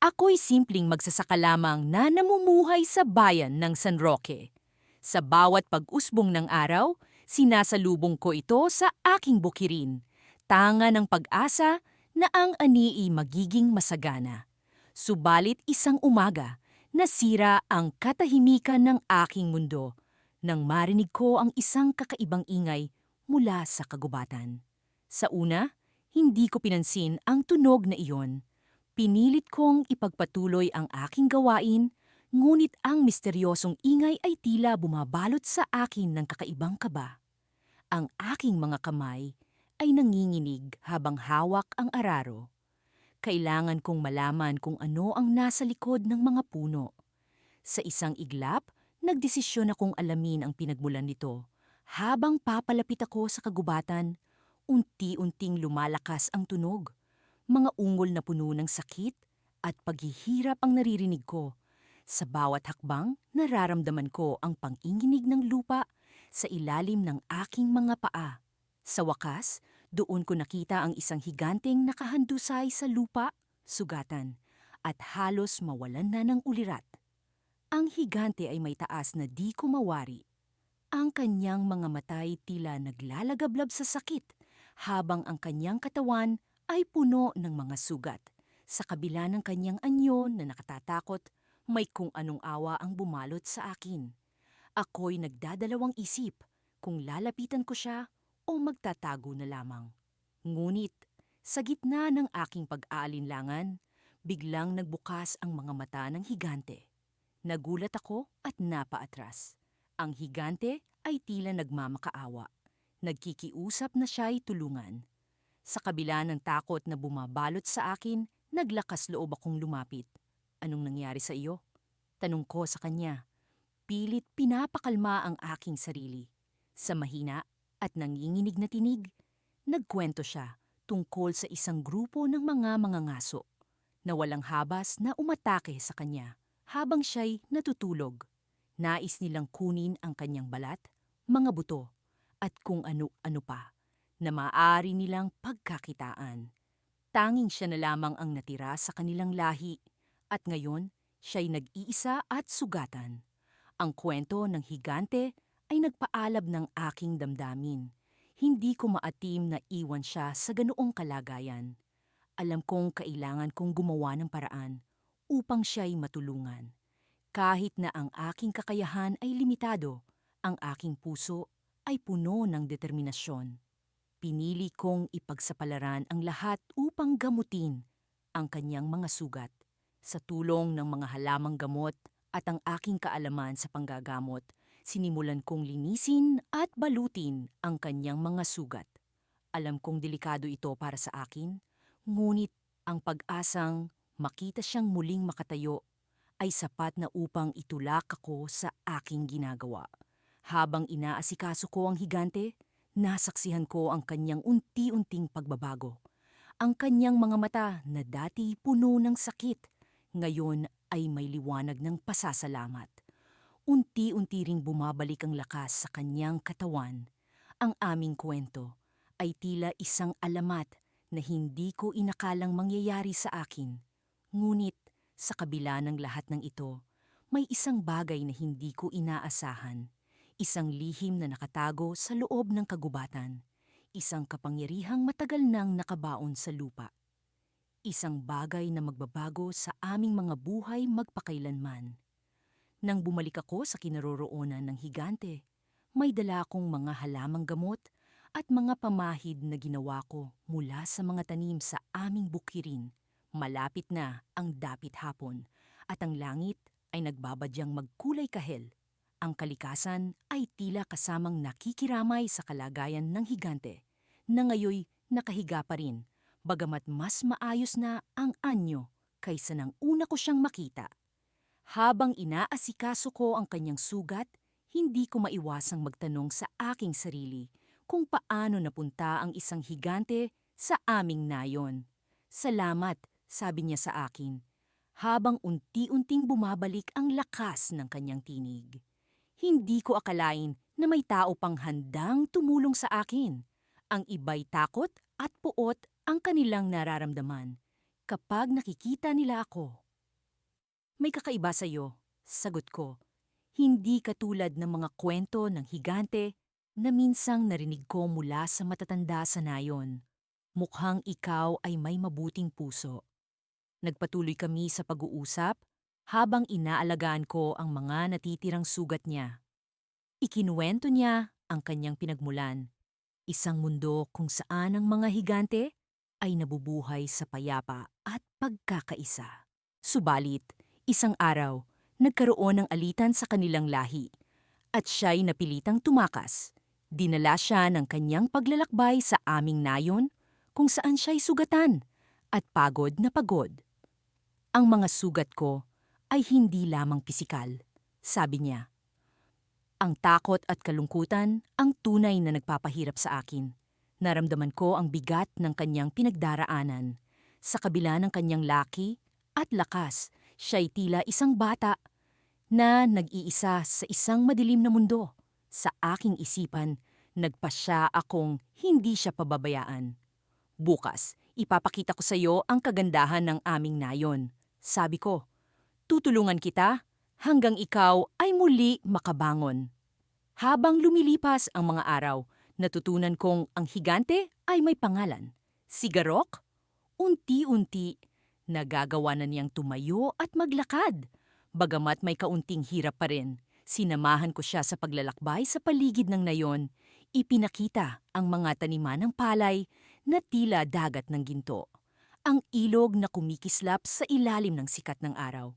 Ako'y simpleng magsasaka lamang na namumuhay sa bayan ng San Roque. Sa bawat pag-usbong ng araw, sinasalubong ko ito sa aking bukirin. Tanga ng pag-asa na ang ani magiging masagana. Subalit isang umaga, nasira ang katahimikan ng aking mundo nang marinig ko ang isang kakaibang ingay mula sa kagubatan. Sa una, hindi ko pinansin ang tunog na iyon. Pinilit kong ipagpatuloy ang aking gawain, ngunit ang misteryosong ingay ay tila bumabalot sa akin ng kakaibang kaba. Ang aking mga kamay ay nanginginig habang hawak ang araro. Kailangan kong malaman kung ano ang nasa likod ng mga puno. Sa isang iglap, nagdesisyon akong alamin ang pinagmulan nito. Habang papalapit ako sa kagubatan, unti-unting lumalakas ang tunog. Mga ungol na puno ng sakit at paghihirap ang naririnig ko. Sa bawat hakbang, nararamdaman ko ang panginginig ng lupa sa ilalim ng aking mga paa. Sa wakas, doon ko nakita ang isang higanteng nakahandusay sa lupa, sugatan, at halos mawalan na ng ulirat. Ang higante ay may taas na di ko mawari. Ang kanyang mga matay tila naglalagablab sa sakit, habang ang kanyang katawan ay puno ng mga sugat. Sa kabila ng kanyang anyo na nakatatakot, may kung anong awa ang bumalot sa akin. Ako'y nagdadalawang isip kung lalapitan ko siya o magtatago na lamang. Ngunit, sa gitna ng aking pag-aalinlangan, biglang nagbukas ang mga mata ng higante. Nagulat ako at napaatras. Ang higante ay tila nagmamakaawa. Nagkikiusap na siya'y tulungan. Sa kabila ng takot na bumabalot sa akin, naglakas loob akong lumapit. "Anong nangyari sa iyo?" Tanong ko sa kanya. Pilit pinapakalma ang aking sarili. Sa mahina at nanginginig na tinig, nagkwento siya tungkol sa isang grupo ng mga mangangaso na walang habas na umatake sa kanya habang siya'y natutulog. Nais nilang kunin ang kanyang balat, mga buto, at kung ano-ano pa na maaari nilang pagkakitaan. Tanging siya na lamang ang natira sa kanilang lahi at ngayon siya'y nag-iisa at sugatan. Ang kwento ng higante ay nagpaalab ng aking damdamin. Hindi ko maatim na iwan siya sa ganoong kalagayan. Alam kong kailangan kong gumawa ng paraan upang siya'y matulungan. Kahit na ang aking kakayahan ay limitado, ang aking puso ay puno ng determinasyon. Pinili kong ipagsapalaran ang lahat upang gamutin ang kanyang mga sugat. Sa tulong ng mga halamang gamot at ang aking kaalaman sa panggagamot, sinimulan kong linisin at balutin ang kanyang mga sugat. Alam kong delikado ito para sa akin, ngunit ang pag-asang makita siyang muling makatayo ay sapat na upang itulak ako sa aking ginagawa. Habang inaasikaso ko ang higante, nasaksihan ko ang kanyang unti-unting pagbabago. Ang kanyang mga mata na dati puno ng sakit, ngayon ay may liwanag ng pasasalamat. Unti-unti ring bumabalik ang lakas sa kanyang katawan. Ang aming kwento ay tila isang alamat na hindi ko inakalang mangyayari sa akin. Ngunit sa kabila ng lahat ng ito, may isang bagay na hindi ko inaasahan. Isang lihim na nakatago sa loob ng kagubatan. Isang kapangyarihang matagal nang nakabaon sa lupa. Isang bagay na magbabago sa aming mga buhay magpakailanman. Nang bumalik ako sa kinaroroonan ng higante, may dala akong mga halamang gamot at mga pamahid na ginawa ko mula sa mga tanim sa aming bukirin. Malapit na ang dapit hapon at ang langit ay nagbabadyang magkulay kahel. Ang kalikasan ay tila kasamang nakikiramay sa kalagayan ng higante na ngayoy nakahiga pa rin, bagamat mas maayos na ang anyo kaysa nang una ko siyang makita. Habang inaasikaso ko ang kanyang sugat, hindi ko maiwasang magtanong sa aking sarili kung paano napunta ang isang higante sa aming nayon. "Salamat," sabi niya sa akin, habang unti-unting bumabalik ang lakas ng kanyang tinig. Hindi ko akalain na may tao pang handang tumulong sa akin. Ang iba'y takot at puot ang kanilang nararamdaman kapag nakikita nila ako. May kakaiba sa'yo, sagot ko. Hindi katulad ng mga kwento ng higante na minsang narinig ko mula sa matatanda sa nayon. Mukhang ikaw ay may mabuting puso. Nagpatuloy kami sa pag-uusap habang inaalagaan ko ang mga natitirang sugat niya. Ikinuwento niya ang kanyang pinagmulan. Isang mundo kung saan ang mga higante ay nabubuhay sa payapa at pagkakaisa. Subalit, isang araw, nagkaroon ng alitan sa kanilang lahi at siya'y napilitang tumakas. Dinala siya ng kanyang paglalakbay sa aming nayon kung saan siya'y sugatan at pagod na pagod. Ang mga sugat ko ay hindi lamang pisikal, sabi niya. Ang takot at kalungkutan ang tunay na nagpapahirap sa akin. Naramdaman ko ang bigat ng kanyang pinagdaraanan. Sa kabila ng kanyang laki at lakas, siya'y tila isang bata na nag-iisa sa isang madilim na mundo. Sa aking isipan, nagpasya akong hindi siya pababayaan. Bukas, ipapakita ko sa iyo ang kagandahan ng aming nayon. Sabi ko, tutulungan kita hanggang ikaw ay muli makabangon. Habang lumilipas ang mga araw, natutunan kong ang higante ay may pangalan. Si Garok, unti-unti, nagagawa na niyang tumayo at maglakad. Bagamat may kaunting hirap pa rin, sinamahan ko siya sa paglalakbay sa paligid ng nayon. Ipinakita ang mga taniman ng palay na tila dagat ng ginto. Ang ilog na kumikislap sa ilalim ng sikat ng araw.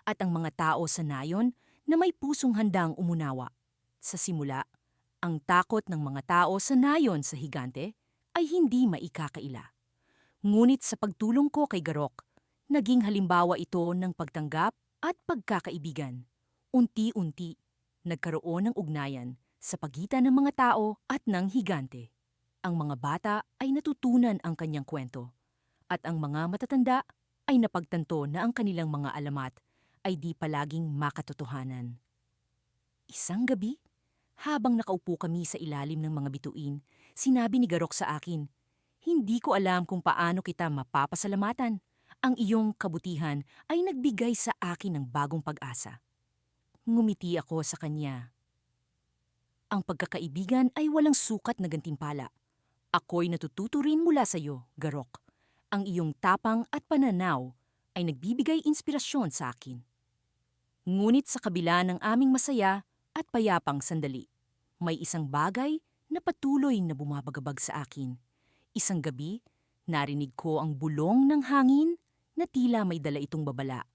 At ang mga tao sa nayon na may pusong handang umunawa. Sa simula, ang takot ng mga tao sa nayon sa higante ay hindi maikakaila. Ngunit sa pagtulong ko kay Garok, naging halimbawa ito ng pagtanggap at pagkakaibigan. Unti-unti, nagkaroon ng ugnayan sa pagitan ng mga tao at ng higante. Ang mga bata ay natutunan ang kanyang kwento, at ang mga matatanda ay napagtanto na ang kanilang mga alamat ay di palaging makatotohanan. Isang gabi, habang nakaupo kami sa ilalim ng mga bituin, sinabi ni Garok sa akin, "Hindi ko alam kung paano kita mapapasalamatan. Ang iyong kabutihan ay nagbigay sa akin ng bagong pag-asa." Ngumiti ako sa kanya. Ang pagkakaibigan ay walang sukat na gantimpala. Ako'y natututo rin mula sa iyo, Garok. Ang iyong tapang at pananaw ay nagbibigay inspirasyon sa akin. Ngunit sa kabila ng aming masaya at payapang sandali, may isang bagay na patuloy na bumabagabag sa akin. Isang gabi, narinig ko ang bulong ng hangin na tila may dala itong babala.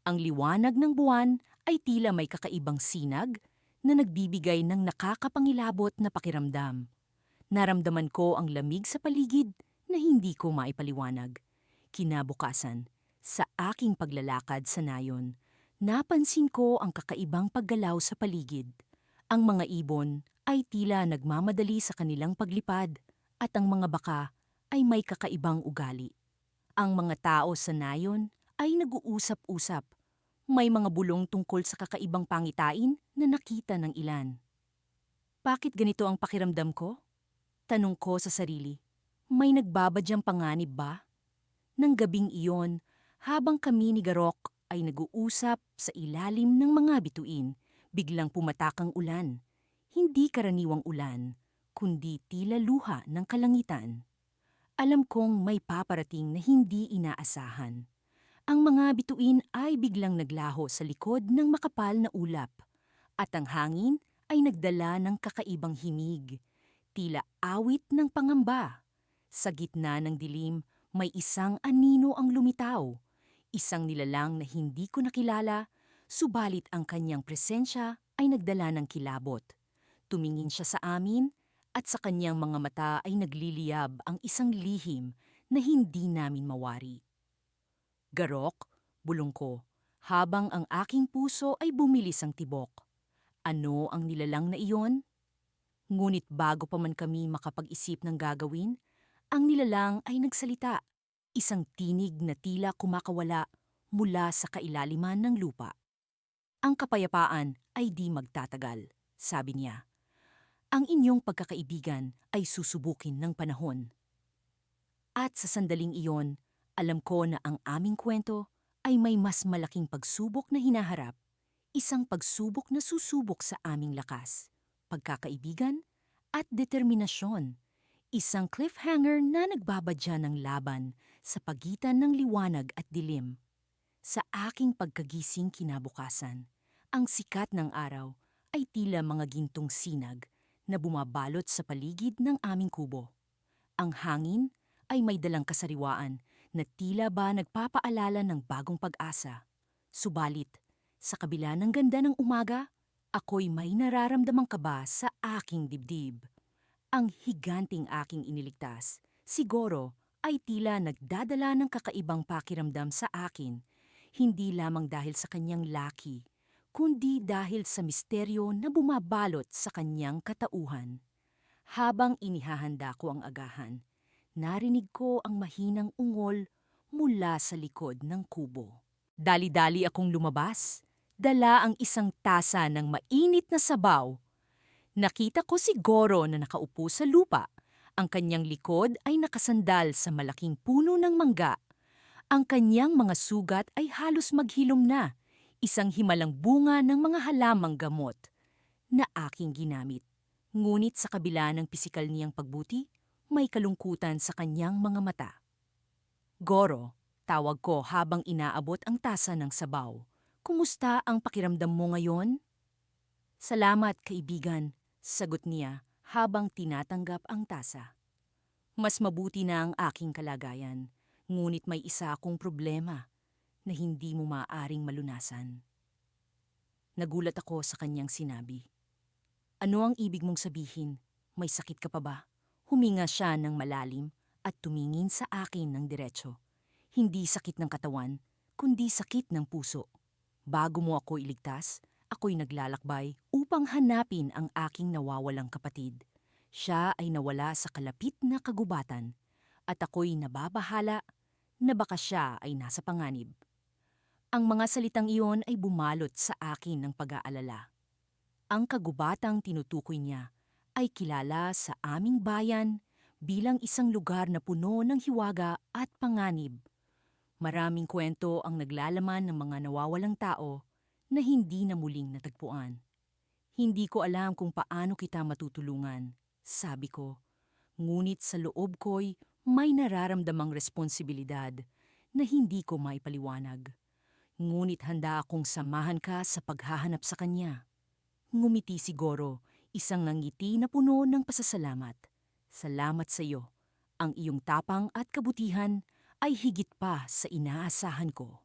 Ang liwanag ng buwan ay tila may kakaibang sinag na nagbibigay ng nakakapangilabot na pakiramdam. Naramdaman ko ang lamig sa paligid na hindi ko maipaliwanag. Kinabukasan, sa aking paglalakad sa nayon, napansin ko ang kakaibang paggalaw sa paligid. Ang mga ibon ay tila nagmamadali sa kanilang paglipad at ang mga baka ay may kakaibang ugali. Ang mga tao sa nayon ay nag-uusap-usap. May mga bulong tungkol sa kakaibang pangitain na nakita ng ilan. Bakit ganito ang pakiramdam ko? Tanong ko sa sarili. May nagbabadyang panganib ba? Nang gabing iyon, habang kami ni Garok ay nag-uusap sa ilalim ng mga bituin, biglang pumatak ang ulan. Hindi karaniwang ulan, kundi tila luha ng kalangitan. Alam kong may paparating na hindi inaasahan. Ang mga bituin ay biglang naglaho sa likod ng makapal na ulap, at ang hangin ay nagdala ng kakaibang himig, tila awit ng pangamba. Sa gitna ng dilim, may isang anino ang lumitaw, isang nilalang na hindi ko nakilala, subalit ang kanyang presensya ay nagdala ng kilabot. Tumingin siya sa amin at sa kanyang mga mata ay nagliliyab ang isang lihim na hindi namin mawari. Garok, bulong ko, habang ang aking puso ay bumilis ang tibok. Ano ang nilalang na iyon? Ngunit bago pa man kami makapag-isip ng gagawin, ang nilalang ay nagsalita. Isang tinig na tila kumakawala mula sa kailaliman ng lupa. Ang kapayapaan ay di magtatagal, sabi niya. Ang inyong pagkakaibigan ay susubukin ng panahon. At sa sandaling iyon, alam ko na ang aming kwento ay may mas malaking pagsubok na hinaharap, isang pagsubok na susubok sa aming lakas, pagkakaibigan at determinasyon. Isang cliffhanger na nagbabadya ng laban sa pagitan ng liwanag at dilim. Sa aking pagkagising kinabukasan, ang sikat ng araw ay tila mga gintong sinag na bumabalot sa paligid ng aming kubo. Ang hangin ay may dalang kasariwaan na tila ba nagpapaalala ng bagong pag-asa. Subalit, sa kabila ng ganda ng umaga, ako'y may nararamdamang kaba sa aking dibdib. Ang higanting aking iniligtas, siguro, ay tila nagdadala ng kakaibang pakiramdam sa akin, hindi lamang dahil sa kanyang laki, kundi dahil sa misteryo na bumabalot sa kanyang katauhan. Habang inihahanda ko ang agahan, narinig ko ang mahinang ungol mula sa likod ng kubo. Dali-dali akong lumabas, dala ang isang tasa ng mainit na sabaw. Nakita ko si Goro na nakaupo sa lupa. Ang kanyang likod ay nakasandal sa malaking puno ng mangga. Ang kanyang mga sugat ay halos maghilom na, isang himalang bunga ng mga halamang gamot na aking ginamit. Ngunit sa kabila ng pisikal niyang pagbuti, may kalungkutan sa kanyang mga mata. Goro, tawag ko habang inaabot ang tasa ng sabaw. Kumusta ang pakiramdam mo ngayon? Salamat, kaibigan, sagot niya habang tinatanggap ang tasa. Mas mabuti na ang aking kalagayan, ngunit may isa akong problema na hindi mo maaaring malunasan. Nagulat ako sa kanyang sinabi. Ano ang ibig mong sabihin? May sakit ka pa ba? Huminga siya ng malalim at tumingin sa akin ng diretso. Hindi sakit ng katawan, kundi sakit ng puso. Bago mo ako iligtas, ako'y naglalakbay upang hanapin ang aking nawawalang kapatid. Siya ay nawala sa kalapit na kagubatan at ako'y nababahala na baka siya ay nasa panganib. Ang mga salitang iyon ay bumalot sa akin ng pag-aalala. Ang kagubatang tinutukoy niya ay kilala sa aming bayan bilang isang lugar na puno ng hiwaga at panganib. Maraming kwento ang naglalaman ng mga nawawalang tao na hindi na muling natagpuan. Hindi ko alam kung paano kita matutulungan, sabi ko. Ngunit sa loob ko'y may nararamdamang responsibilidad na hindi ko maipaliwanag. Ngunit handa akong samahan ka sa paghahanap sa kanya. Ngumiti si Goro, isang ngiti na puno ng pasasalamat. Salamat sa iyo. Ang iyong tapang at kabutihan ay higit pa sa inaasahan ko.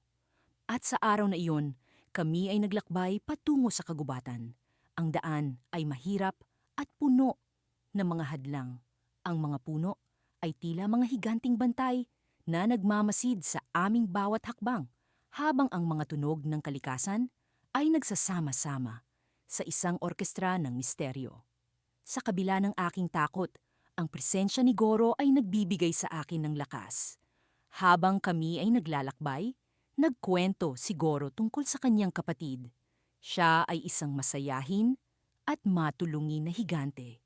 At sa araw na iyon, kami ay naglakbay patungo sa kagubatan. Ang daan ay mahirap at puno ng mga hadlang. Ang mga puno ay tila mga higanting bantay na nagmamasid sa aming bawat hakbang, habang ang mga tunog ng kalikasan ay nagsasama-sama sa isang orkestra ng misteryo. Sa kabila ng aking takot, ang presensya ni Goro ay nagbibigay sa akin ng lakas. Habang kami ay naglalakbay, nagkwento si Goro tungkol sa kanyang kapatid. Siya ay isang masayahin at matulungin na higante.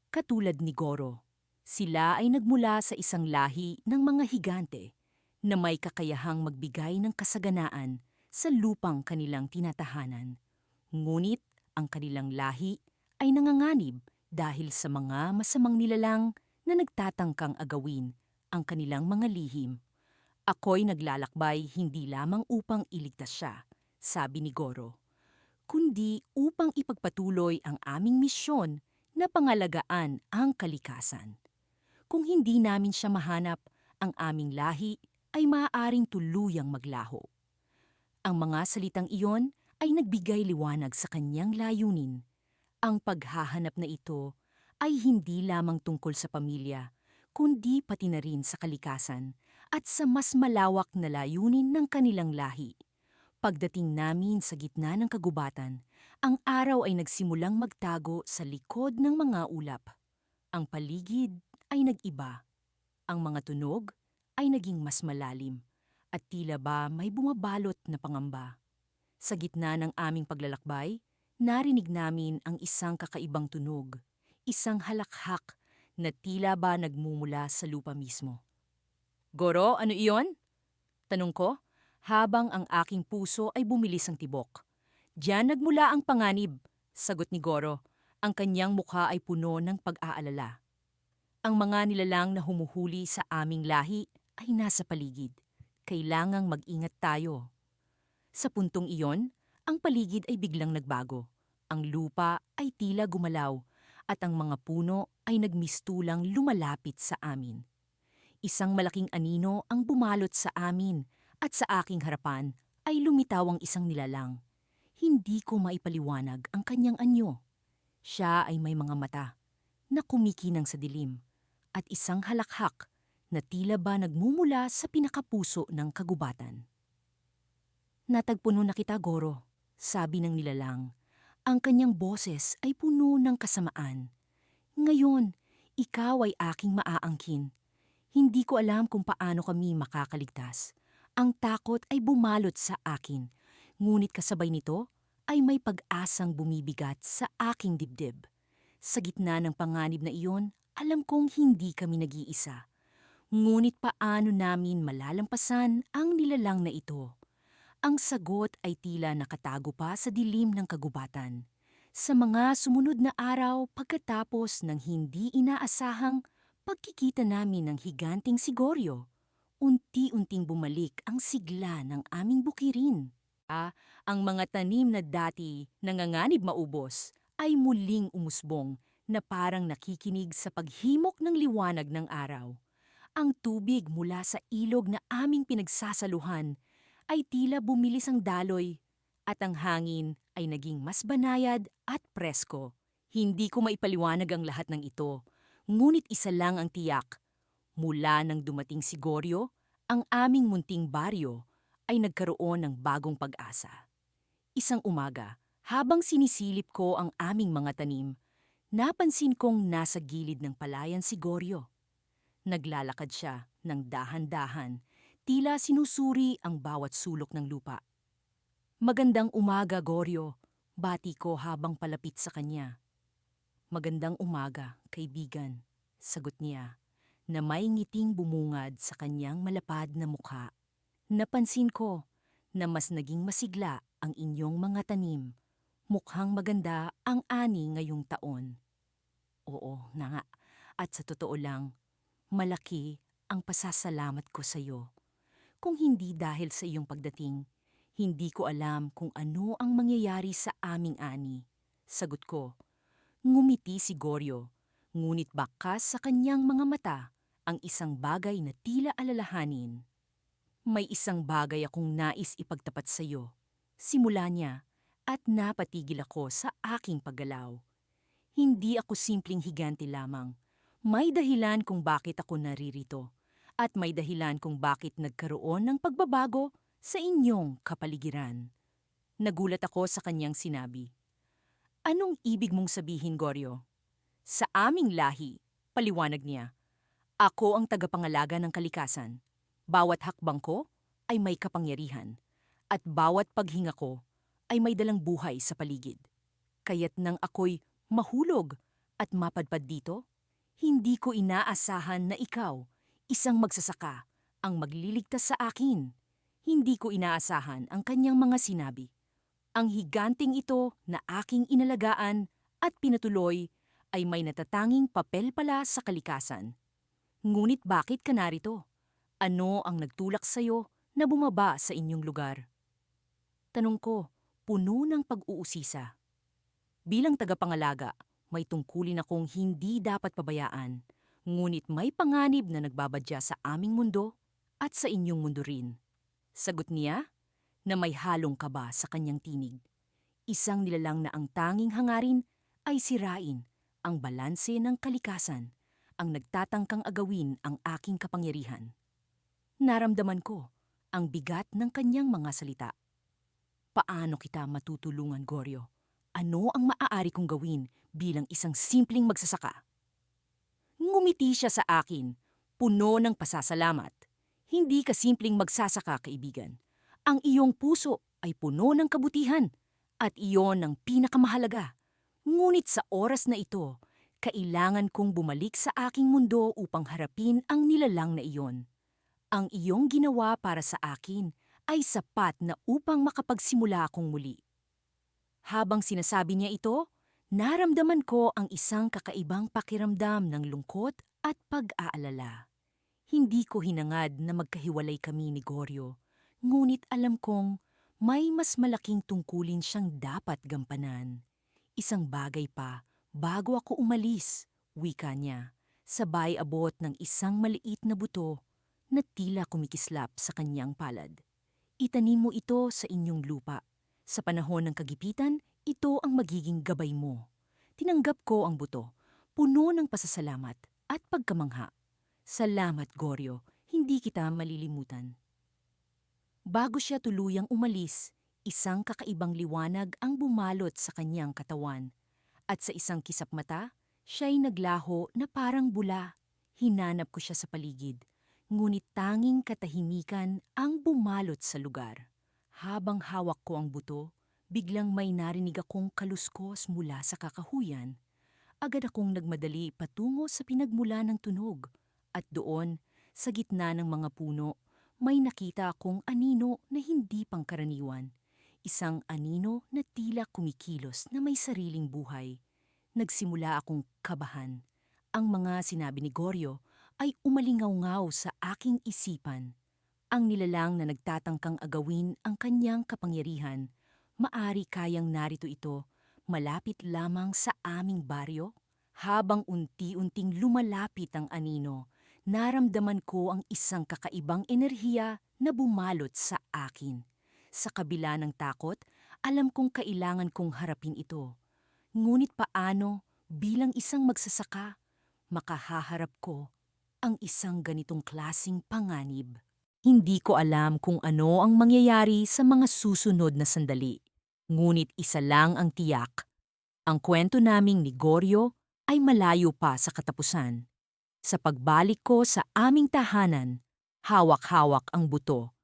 Katulad ni Goro, sila ay nagmula sa isang lahi ng mga higante na may kakayahang magbigay ng kasaganaan sa lupang kanilang tinatahanan. Ngunit ang kanilang lahi ay nanganganib dahil sa mga masamang nilalang na nagtatangkang agawin ang kanilang mga lihim. Ako'y naglalakbay hindi lamang upang iligtas siya, sabi ni Goro, kundi upang ipagpatuloy ang aming misyon na pangalagaan ang kalikasan. Kung hindi namin siya mahanap, ang aming lahi ay maaaring tuluyang maglaho. Ang mga salitang iyon ay nagbigay liwanag sa kanyang layunin. Ang paghahanap na ito ay hindi lamang tungkol sa pamilya, kundi pati na rin sa kalikasan at sa mas malawak na layunin ng kanilang lahi. Pagdating namin sa gitna ng kagubatan, ang araw ay nagsimulang magtago sa likod ng mga ulap. Ang paligid ay nag-iba. Ang mga tunog ay naging mas malalim at tila ba may bumabalot na pangamba. Sa gitna ng aming paglalakbay, narinig namin ang isang kakaibang tunog, isang halakhak na tila ba nagmumula sa lupa mismo. Goro, ano iyon? Tanong ko, habang ang aking puso ay bumilis ang tibok. Diyan nagmula ang panganib, sagot ni Goro. Ang kanyang mukha ay puno ng pag-aalala. Ang mga nilalang na humuhuli sa aming lahi ay nasa paligid. Kailangang mag-ingat tayo. Sa puntong iyon, ang paligid ay biglang nagbago. Ang lupa ay tila gumalaw at ang mga puno ay nagmistulang lumalapit sa amin. Isang malaking anino ang bumalot sa amin at sa aking harapan ay lumitaw ang isang nilalang. Hindi ko maipaliwanag ang kanyang anyo. Siya ay may mga mata na kumikinang sa dilim at isang halakhak na tila ba nagmumula sa pinakapuso ng kagubatan. Natagpuno na kita, Goro, sabi ng nilalang. Ang kanyang boses ay puno ng kasamaan. Ngayon, ikaw ay aking maaangkin. Hindi ko alam kung paano kami makakaligtas. Ang takot ay bumalot sa akin, ngunit kasabay nito ay may pag-asang bumibigat sa aking dibdib. Sa gitna ng panganib na iyon, alam kong hindi kami nag-iisa. Ngunit paano namin malalampasan ang nilalang na ito? Ang sagot ay tila nakatago pa sa dilim ng kagubatan. Sa mga sumunod na araw pagkatapos ng hindi inaasahang pagkikita namin ng higanting si Goryo, unti-unting bumalik ang sigla ng aming bukirin. Ang mga tanim na dati nanganganib maubos ay muling umusbong na parang nakikinig sa paghimok ng liwanag ng araw. Ang tubig mula sa ilog na aming pinagsasaluhan ay tila bumilis ang daloy at ang hangin ay naging mas banayad at presko. Hindi ko maipaliwanag ang lahat ng ito, ngunit isa lang ang tiyak. Mula nang dumating si Goryo, ang aming munting baryo ay nagkaroon ng bagong pag-asa. Isang umaga, habang sinisilip ko ang aming mga tanim, napansin kong nasa gilid ng palayan si Goryo. Naglalakad siya ng dahan-dahan, tila sinusuri ang bawat sulok ng lupa. Magandang umaga, Goryo, bati ko habang palapit sa kanya. Magandang umaga, kaibigan, sagot niya, na may ngiting bumungad sa kanyang malapad na mukha. Napansin ko na mas naging masigla ang inyong mga tanim. Mukhang maganda ang ani ngayong taon. Oo na nga, at sa totoo lang, malaki ang pasasalamat ko sa iyo. Kung hindi dahil sa iyong pagdating, hindi ko alam kung ano ang mangyayari sa aming ani. Sagot ko. Ngumiti si Goryo, ngunit bakas sa kanyang mga mata ang isang bagay na tila alalahanin. May isang bagay akong nais ipagtapat sa iyo. Simula niya at napatigil ako sa aking paggalaw. Hindi ako simpleng higante lamang. May dahilan kung bakit ako naririto at may dahilan kung bakit nagkaroon ng pagbabago sa inyong kapaligiran. Nagulat ako sa kanyang sinabi. Anong ibig mong sabihin, Goryo? Sa aming lahi, paliwanag niya, ako ang tagapangalaga ng kalikasan. Bawat hakbang ko ay may kapangyarihan at bawat paghinga ko ay may dalang buhay sa paligid. Kaya't nang ako'y mahulog at mapadpad dito, hindi ko inaasahan na ikaw, isang magsasaka, ang magliligtas sa akin. Hindi ko inaasahan ang kanyang mga sinabi. Ang higanting ito na aking inalagaan at pinatuloy ay may natatanging papel pala sa kalikasan. Ngunit bakit ka narito? Ano ang nagtulak sa'yo na bumaba sa inyong lugar? Tanong ko, puno ng pag-uusisa. Bilang tagapangalaga, may tungkulin akong hindi dapat pabayaan, ngunit may panganib na nagbabadya sa aming mundo at sa inyong mundo rin. Sagot niya na may halong kaba sa kanyang tinig. Isang nilalang na ang tanging hangarin ay sirain ang balanse ng kalikasan, ang nagtatangkang agawin ang aking kapangyarihan. Naramdaman ko ang bigat ng kanyang mga salita. Paano kita matutulungan, Goryo? Ano ang maaari kong gawin bilang isang simpleng magsasaka? Ngumiti siya sa akin, puno ng pasasalamat. Hindi ka simpleng magsasaka, kaibigan. Ang iyong puso ay puno ng kabutihan at iyon ang pinakamahalaga. Ngunit sa oras na ito, kailangan kong bumalik sa aking mundo upang harapin ang nilalang na iyon. Ang iyong ginawa para sa akin ay sapat na upang makapagsimula akong muli. Habang sinasabi niya ito, naramdaman ko ang isang kakaibang pakiramdam ng lungkot at pag-aalala. Hindi ko hinangad na magkahiwalay kami ni Goryo, ngunit alam kong may mas malaking tungkulin siyang dapat gampanan. Isang bagay pa, bago ako umalis, wika niya, sabay abot ng isang maliit na buto na tila kumikislap sa kanyang palad. Itanim mo ito sa inyong lupa. Sa panahon ng kagipitan, ito ang magiging gabay mo. Tinanggap ko ang buto, puno ng pasasalamat at pagkamangha. Salamat, Goryo. Hindi kita malilimutan. Bago siya tuluyang umalis, isang kakaibang liwanag ang bumalot sa kanyang katawan. At sa isang kisap mata, siya'y naglaho na parang bula. Hinanap ko siya sa paligid, ngunit tanging katahimikan ang bumalot sa lugar. Habang hawak ko ang buto, biglang may narinig akong kaluskos mula sa kakahuyan. Agad akong nagmadali patungo sa pinagmula ng tunog. At doon, sa gitna ng mga puno, may nakita akong anino na hindi pangkaraniwan. Isang anino na tila kumikilos na may sariling buhay. Nagsimula akong kabahan. Ang mga sinabi ni Goryo ay umalingaw-ngaw sa aking isipan. Ang nilalang na nagtatangkang agawin ang kanyang kapangyarihan, maari kayang narito ito, malapit lamang sa aming baryo? Habang unti-unting lumalapit ang anino, naramdaman ko ang isang kakaibang enerhiya na bumalot sa akin. Sa kabila ng takot, alam kong kailangan kong harapin ito. Ngunit paano bilang isang magsasaka, makahaharap ko ang isang ganitong klasing panganib? Hindi ko alam kung ano ang mangyayari sa mga susunod na sandali. Ngunit isa lang ang tiyak. Ang kwento naming ni Goryo ay malayo pa sa katapusan. Sa pagbalik ko sa aming tahanan, hawak-hawak ang buto.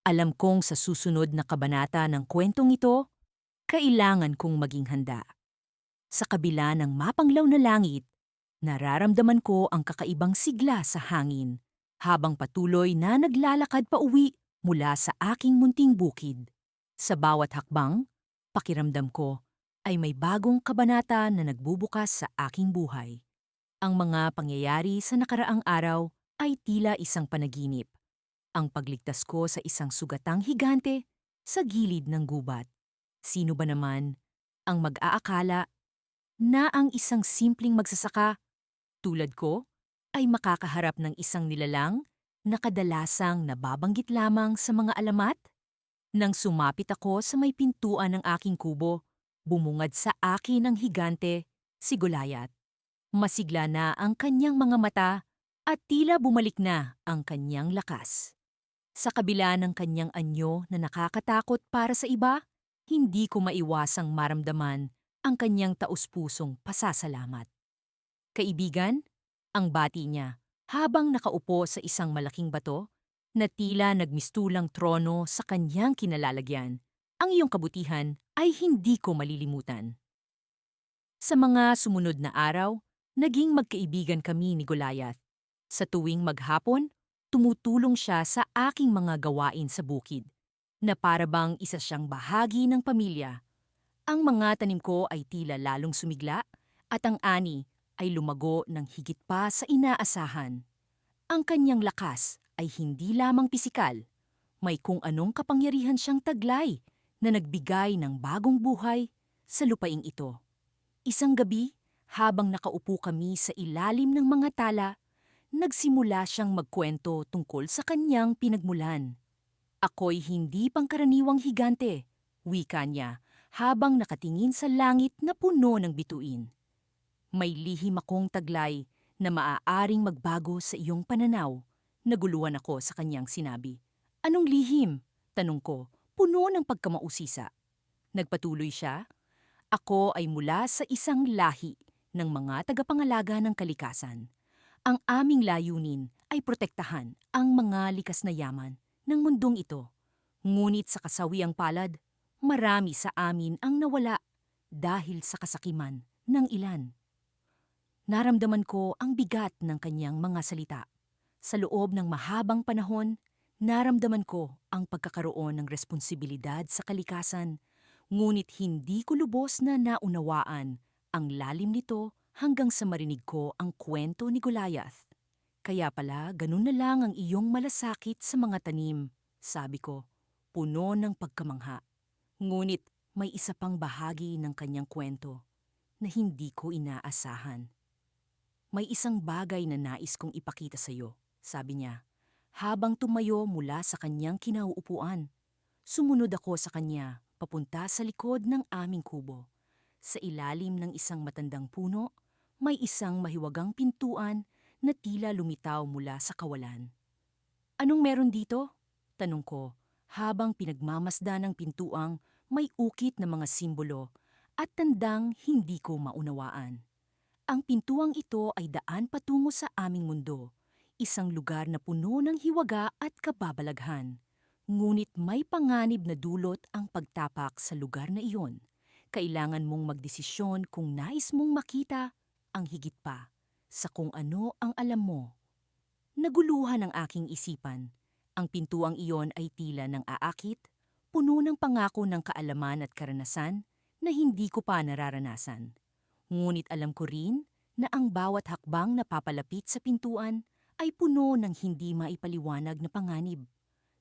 Alam kong sa susunod na kabanata ng kwentong ito, kailangan kong maging handa. Sa kabila ng mapanglaw na langit, nararamdaman ko ang kakaibang sigla sa hangin habang patuloy na naglalakad pa uwi mula sa aking munting bukid. Sa bawat hakbang, pakiramdam ko ay may bagong kabanata na nagbubukas sa aking buhay. Ang mga pangyayari sa nakaraang araw ay tila isang panaginip. Ang pagligtas ko sa isang sugatang higante sa gilid ng gubat. Sino ba naman ang mag-aakala na ang isang simpleng magsasaka tulad ko ay makakaharap ng isang nilalang na kadalasang nababanggit lamang sa mga alamat? Nang sumapit ako sa may pintuan ng aking kubo, bumungad sa akin ang higante, si Goliath. Masigla na ang kanyang mga mata at tila bumalik na ang kanyang lakas. Sa kabila ng kanyang anyo na nakakatakot para sa iba, hindi ko maiwasang maramdaman ang kanyang taus-pusong pasasalamat. Kaibigan, ang bati niya habang nakaupo sa isang malaking bato na tila nagmistulang trono sa kanyang kinalalagyan. Ang iyong kabutihan ay hindi ko malilimutan. Sa mga sumunod na araw, naging magkaibigan kami ni Goliath. Sa tuwing maghapon, tumutulong siya sa aking mga gawain sa bukid, na parabang isa siyang bahagi ng pamilya. Ang mga tanim ko ay tila lalong sumigla at ang ani ay lumago ng higit pa sa inaasahan. Ang kanyang lakas ay hindi lamang pisikal, may kung anong kapangyarihan siyang taglay na nagbigay ng bagong buhay sa lupaing ito. Isang gabi, habang nakaupo kami sa ilalim ng mga tala, nagsimula siyang magkwento tungkol sa kanyang pinagmulan. Ako'y hindi pangkaraniwang higante, wika niya, habang nakatingin sa langit na puno ng bituin. May lihim akong taglay na maaaring magbago sa iyong pananaw. Naguluhan ako sa kanyang sinabi. Anong lihim? Tanong ko, puno ng pagkamausisa. Nagpatuloy siya. Ako ay mula sa isang lahi ng mga tagapangalaga ng kalikasan. Ang aming layunin ay protektahan ang mga likas na yaman ng mundong ito. Ngunit sa kasawiang palad, marami sa amin ang nawala dahil sa kasakiman ng ilan. Naramdaman ko ang bigat ng kanyang mga salita. Sa loob ng mahabang panahon, Naramdaman ko ang pagkakaroon ng responsibilidad sa kalikasan, ngunit hindi ko lubos na naunawaan ang lalim nito hanggang sa marinig ko ang kwento ni Goliath. Kaya pala, ganun na lang ang iyong malasakit sa mga tanim, sabi ko, puno ng pagkamangha. Ngunit may isa pang bahagi ng kanyang kwento na hindi ko inaasahan. May isang bagay na nais kong ipakita sa iyo, sabi niya, habang tumayo mula sa kanyang kinauupuan. Sumunod ako sa kanya papunta sa likod ng aming kubo. Sa ilalim ng isang matandang puno, may isang mahiwagang pintuan na tila lumitaw mula sa kawalan. Anong meron dito? Tanong ko, habang pinagmamasdan ng pintuang may ukit na mga simbolo at tandang hindi ko maunawaan. Ang pintuang ito ay daan patungo sa aming mundo, isang lugar na puno ng hiwaga at kababalaghan. Ngunit may panganib na dulot ang pagtapak sa lugar na iyon. Kailangan mong magdesisyon kung nais mong makita ang higit pa sa kung ano ang alam mo. Naguluhan ang aking isipan. Ang pintuang iyon ay tila ng aakit, puno ng pangako ng kaalaman at karanasan na hindi ko pa nararanasan. Ngunit alam ko rin na ang bawat hakbang na papalapit sa pintuan ay puno ng hindi maipaliwanag na panganib.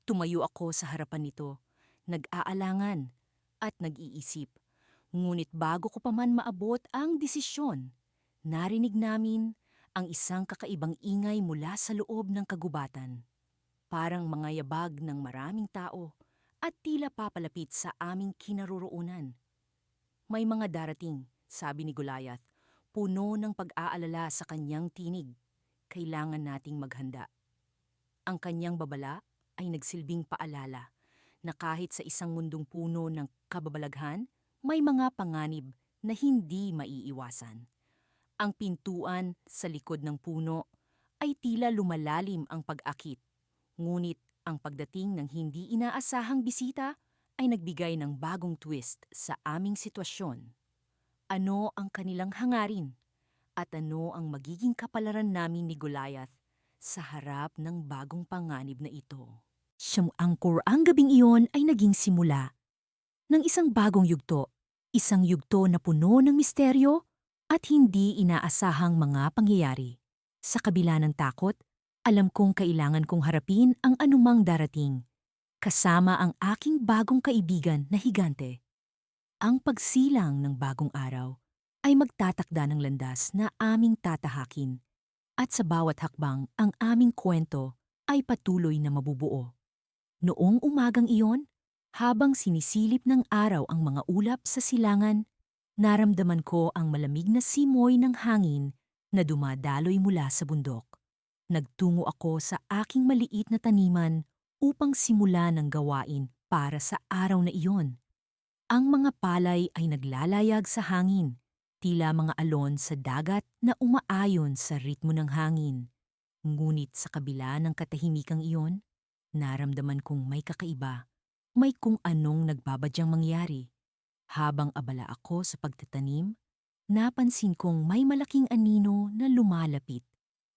Tumayo ako sa harapan nito, nag-aalangan at nag-iisip. Ngunit bago ko pa man maabot ang desisyon, narinig namin ang isang kakaibang ingay mula sa loob ng kagubatan. Parang mga yabag ng maraming tao at tila papalapit sa aming kinaroroonan. May mga darating, sabi ni Goliath, puno ng pag-aalala sa kanyang tinig. Kailangan nating maghanda. Ang kanyang babala ay nagsilbing paalala na kahit sa isang mundong puno ng kababalaghan, may mga panganib na hindi maiiwasan. Ang pintuan sa likod ng puno ay tila lumalalim ang pag-akit, ngunit ang pagdating ng hindi inaasahang bisita ay nagbigay ng bagong twist sa aming sitwasyon. Ano ang kanilang hangarin at ano ang magiging kapalaran namin ni Goliath sa harap ng bagong panganib na ito? Siyang angkor ang gabing iyon ay naging simula ng isang bagong yugto, isang yugto na puno ng misteryo at hindi inaasahang mga pangyayari. Sa kabila ng takot, alam kong kailangan kong harapin ang anumang darating, kasama ang aking bagong kaibigan na higante. Ang pagsilang ng bagong araw ay magtatakda ng landas na aming tatahakin at sa bawat hakbang ang aming kwento ay patuloy na mabubuo. Noong umagang iyon, habang sinisilip ng araw ang mga ulap sa silangan, naramdaman ko ang malamig na simoy ng hangin na dumadaloy mula sa bundok. Nagtungo ako sa aking maliit na taniman upang simulan ng gawain para sa araw na iyon. Ang mga palay ay naglalayag sa hangin, tila mga alon sa dagat na umaayon sa ritmo ng hangin. Ngunit sa kabila ng katahimikang iyon, naramdaman kong may kakaiba, may kung anong nagbabadyang mangyari. Habang abala ako sa pagtatanim, napansin kong may malaking anino na lumalapit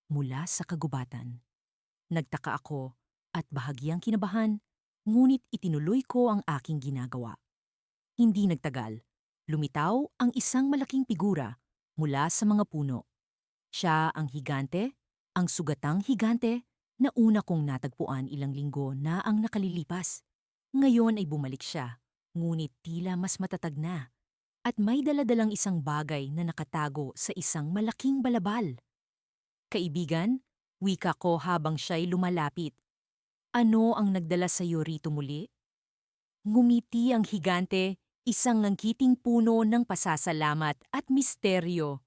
mula sa kagubatan. Nagtaka ako at bahagyang kinabahan, ngunit itinuloy ko ang aking ginagawa. Hindi nagtagal, lumitaw ang isang malaking figura mula sa mga puno. Siya ang higante, ang sugatang higante na una kong natagpuan ilang linggo na ang nakalilipas. Ngayon ay bumalik siya, ngunit tila mas matatag na, at may daladalang isang bagay na nakatago sa isang malaking balabal. Kaibigan, wika ko habang siya'y lumalapit. Ano ang nagdala sa iyo rito muli? Ngumiti ang higante, isang ngangkiting puno ng pasasalamat at misteryo.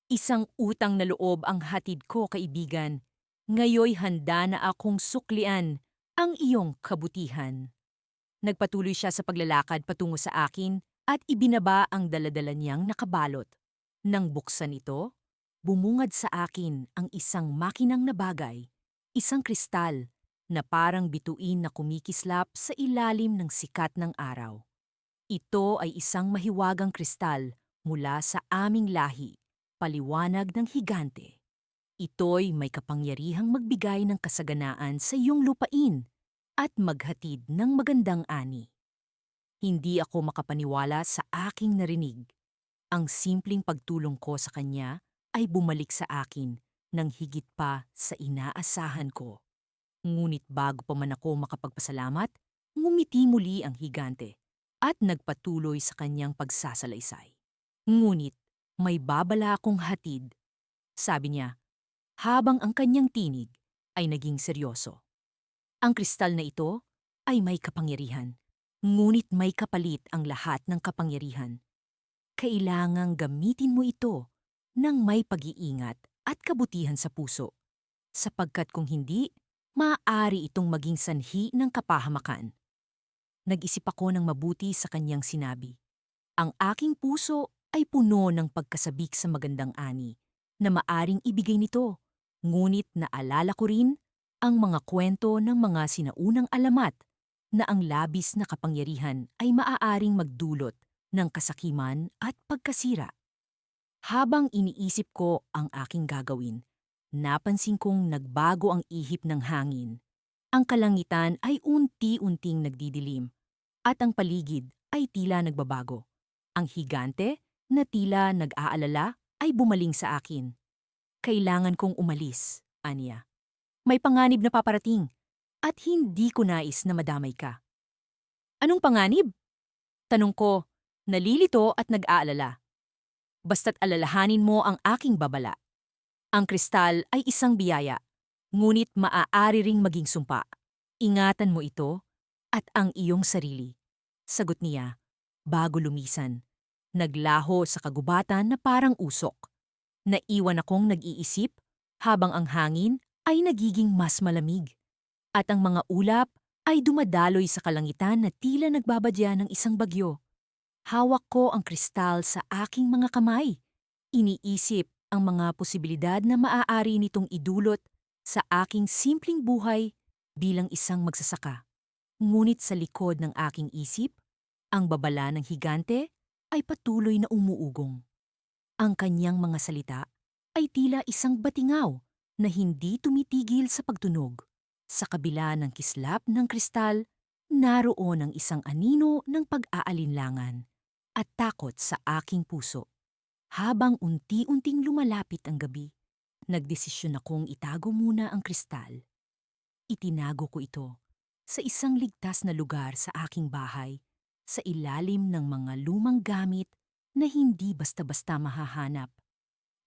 Isang utang na loob ang hatid ko, kaibigan. Ngayoy handa na akong suklian ang iyong kabutihan. Nagpatuloy siya sa paglalakad patungo sa akin at ibinaba ang daladala niyang nakabalot. Nang buksan ito, bumungad sa akin ang isang makinang na bagay, isang kristal na parang bituin na kumikislap sa ilalim ng sikat ng araw. Ito ay isang mahiwagang kristal mula sa aming lahi, paliwanag ng higante. Ito'y may kapangyarihang magbigay ng kasaganaan sa iyong lupain at maghatid ng magandang ani. Hindi ako makapaniwala sa aking narinig. Ang simpleng pagtulong ko sa kanya ay bumalik sa akin ng higit pa sa inaasahan ko. Ngunit bago pa man ako makapagpasalamat, ngumiti muli ang higante at nagpatuloy sa kanyang pagsasalaysay. Ngunit may babala akong hatid, sabi niya, habang ang kanyang tinig ay naging seryoso. Ang kristal na ito ay may kapangyarihan, ngunit may kapalit ang lahat ng kapangyarihan. Kailangang gamitin mo ito ng may pag-iingat at kabutihan sa puso, sapagkat kung hindi, maaari itong maging sanhi ng kapahamakan. Nag-isip ako ng mabuti sa kanyang sinabi. Ang aking puso ay puno ng pagkasabik sa magandang ani na maaring ibigay nito, ngunit naalala ko rin ang mga kwento ng mga sinaunang alamat na ang labis na kapangyarihan ay maaaring magdulot ng kasakiman at pagkasira. Habang iniisip ko ang aking gagawin, napansin kong nagbago ang ihip ng hangin. Ang kalangitan ay unti-unting nagdidilim at ang paligid ay tila nagbabago. Ang higante na tila nag-aalala ay bumaling sa akin. Kailangan kong umalis, aniya. May panganib na paparating at hindi ko nais na madamay ka. Anong panganib? Tanong ko, nalilito at nag-aalala. Basta't alalahanin mo ang aking babala. Ang kristal ay isang biyaya, ngunit maaari ring maging sumpa. Ingatan mo ito at ang iyong sarili. Sagot niya, bago lumisan. Naglaho sa kagubatan na parang usok. Naiwan akong nag-iisip habang ang hangin ay nagiging mas malamig. At ang mga ulap ay dumadaloy sa kalangitan na tila nagbabadya ng isang bagyo. Hawak ko ang kristal sa aking mga kamay. Iniisip ang mga posibilidad na maaari nitong idulot sa aking simpleng buhay bilang isang magsasaka. Ngunit sa likod ng aking isip, ang babala ng higante ay patuloy na umuugong. Ang kanyang mga salita ay tila isang batingaw na hindi tumitigil sa pagtunog. Sa kabila ng kislap ng kristal, naroon ang isang anino ng pag-aalinlangan at takot sa aking puso. Habang unti-unting lumalapit ang gabi, nagdesisyon akong itago muna ang kristal. Itinago ko ito sa isang ligtas na lugar sa aking bahay, sa ilalim ng mga lumang gamit na hindi basta-basta mahahanap.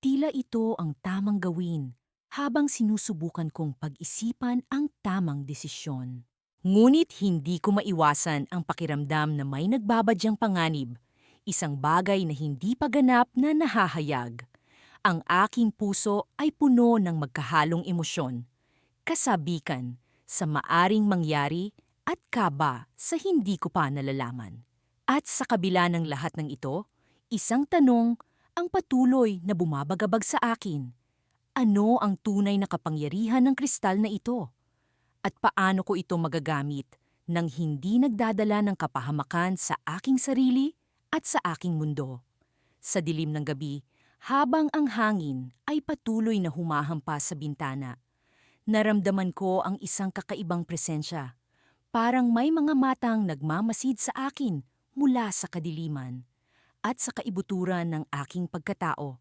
Tila ito ang tamang gawin habang sinusubukan kong pag-isipan ang tamang desisyon. Ngunit hindi ko maiwasan ang pakiramdam na may nagbabadyang panganib, isang bagay na hindi pa ganap na nahahayag. Ang aking puso ay puno ng magkahalong emosyon, kasabikan sa maaring mangyari at kaba sa hindi ko pa nalalaman. At sa kabila ng lahat ng ito, isang tanong ang patuloy na bumabagabag sa akin. Ano ang tunay na kapangyarihan ng kristal na ito? At paano ko ito magagamit nang hindi nagdadala ng kapahamakan sa aking sarili at sa aking mundo? Sa dilim ng gabi, habang ang hangin ay patuloy na humahampas sa bintana, naramdaman ko ang isang kakaibang presensya. Parang may mga matang nagmamasid sa akin mula sa kadiliman. At sa kaibuturan ng aking pagkatao,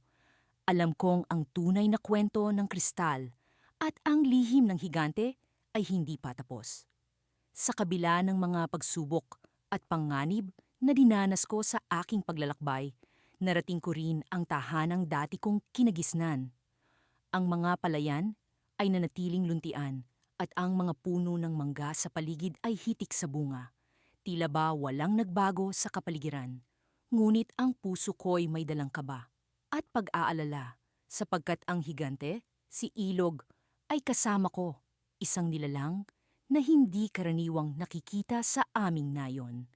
alam kong ang tunay na kwento ng kristal at ang lihim ng higante ay hindi pa tapos. Sa kabila ng mga pagsubok at panganib na dinanas ko sa aking paglalakbay, narating ko rin ang tahanang dati kong kinagisnan. Ang mga palayan ay nanatiling luntian at ang mga puno ng mangga sa paligid ay hitik sa bunga. Tila ba walang nagbago sa kapaligiran. Ngunit ang puso ko'y may dalang kaba at pag-aalala sapagkat ang higante, si Ilog, ay kasama ko, isang nilalang na hindi karaniwang nakikita sa aming nayon.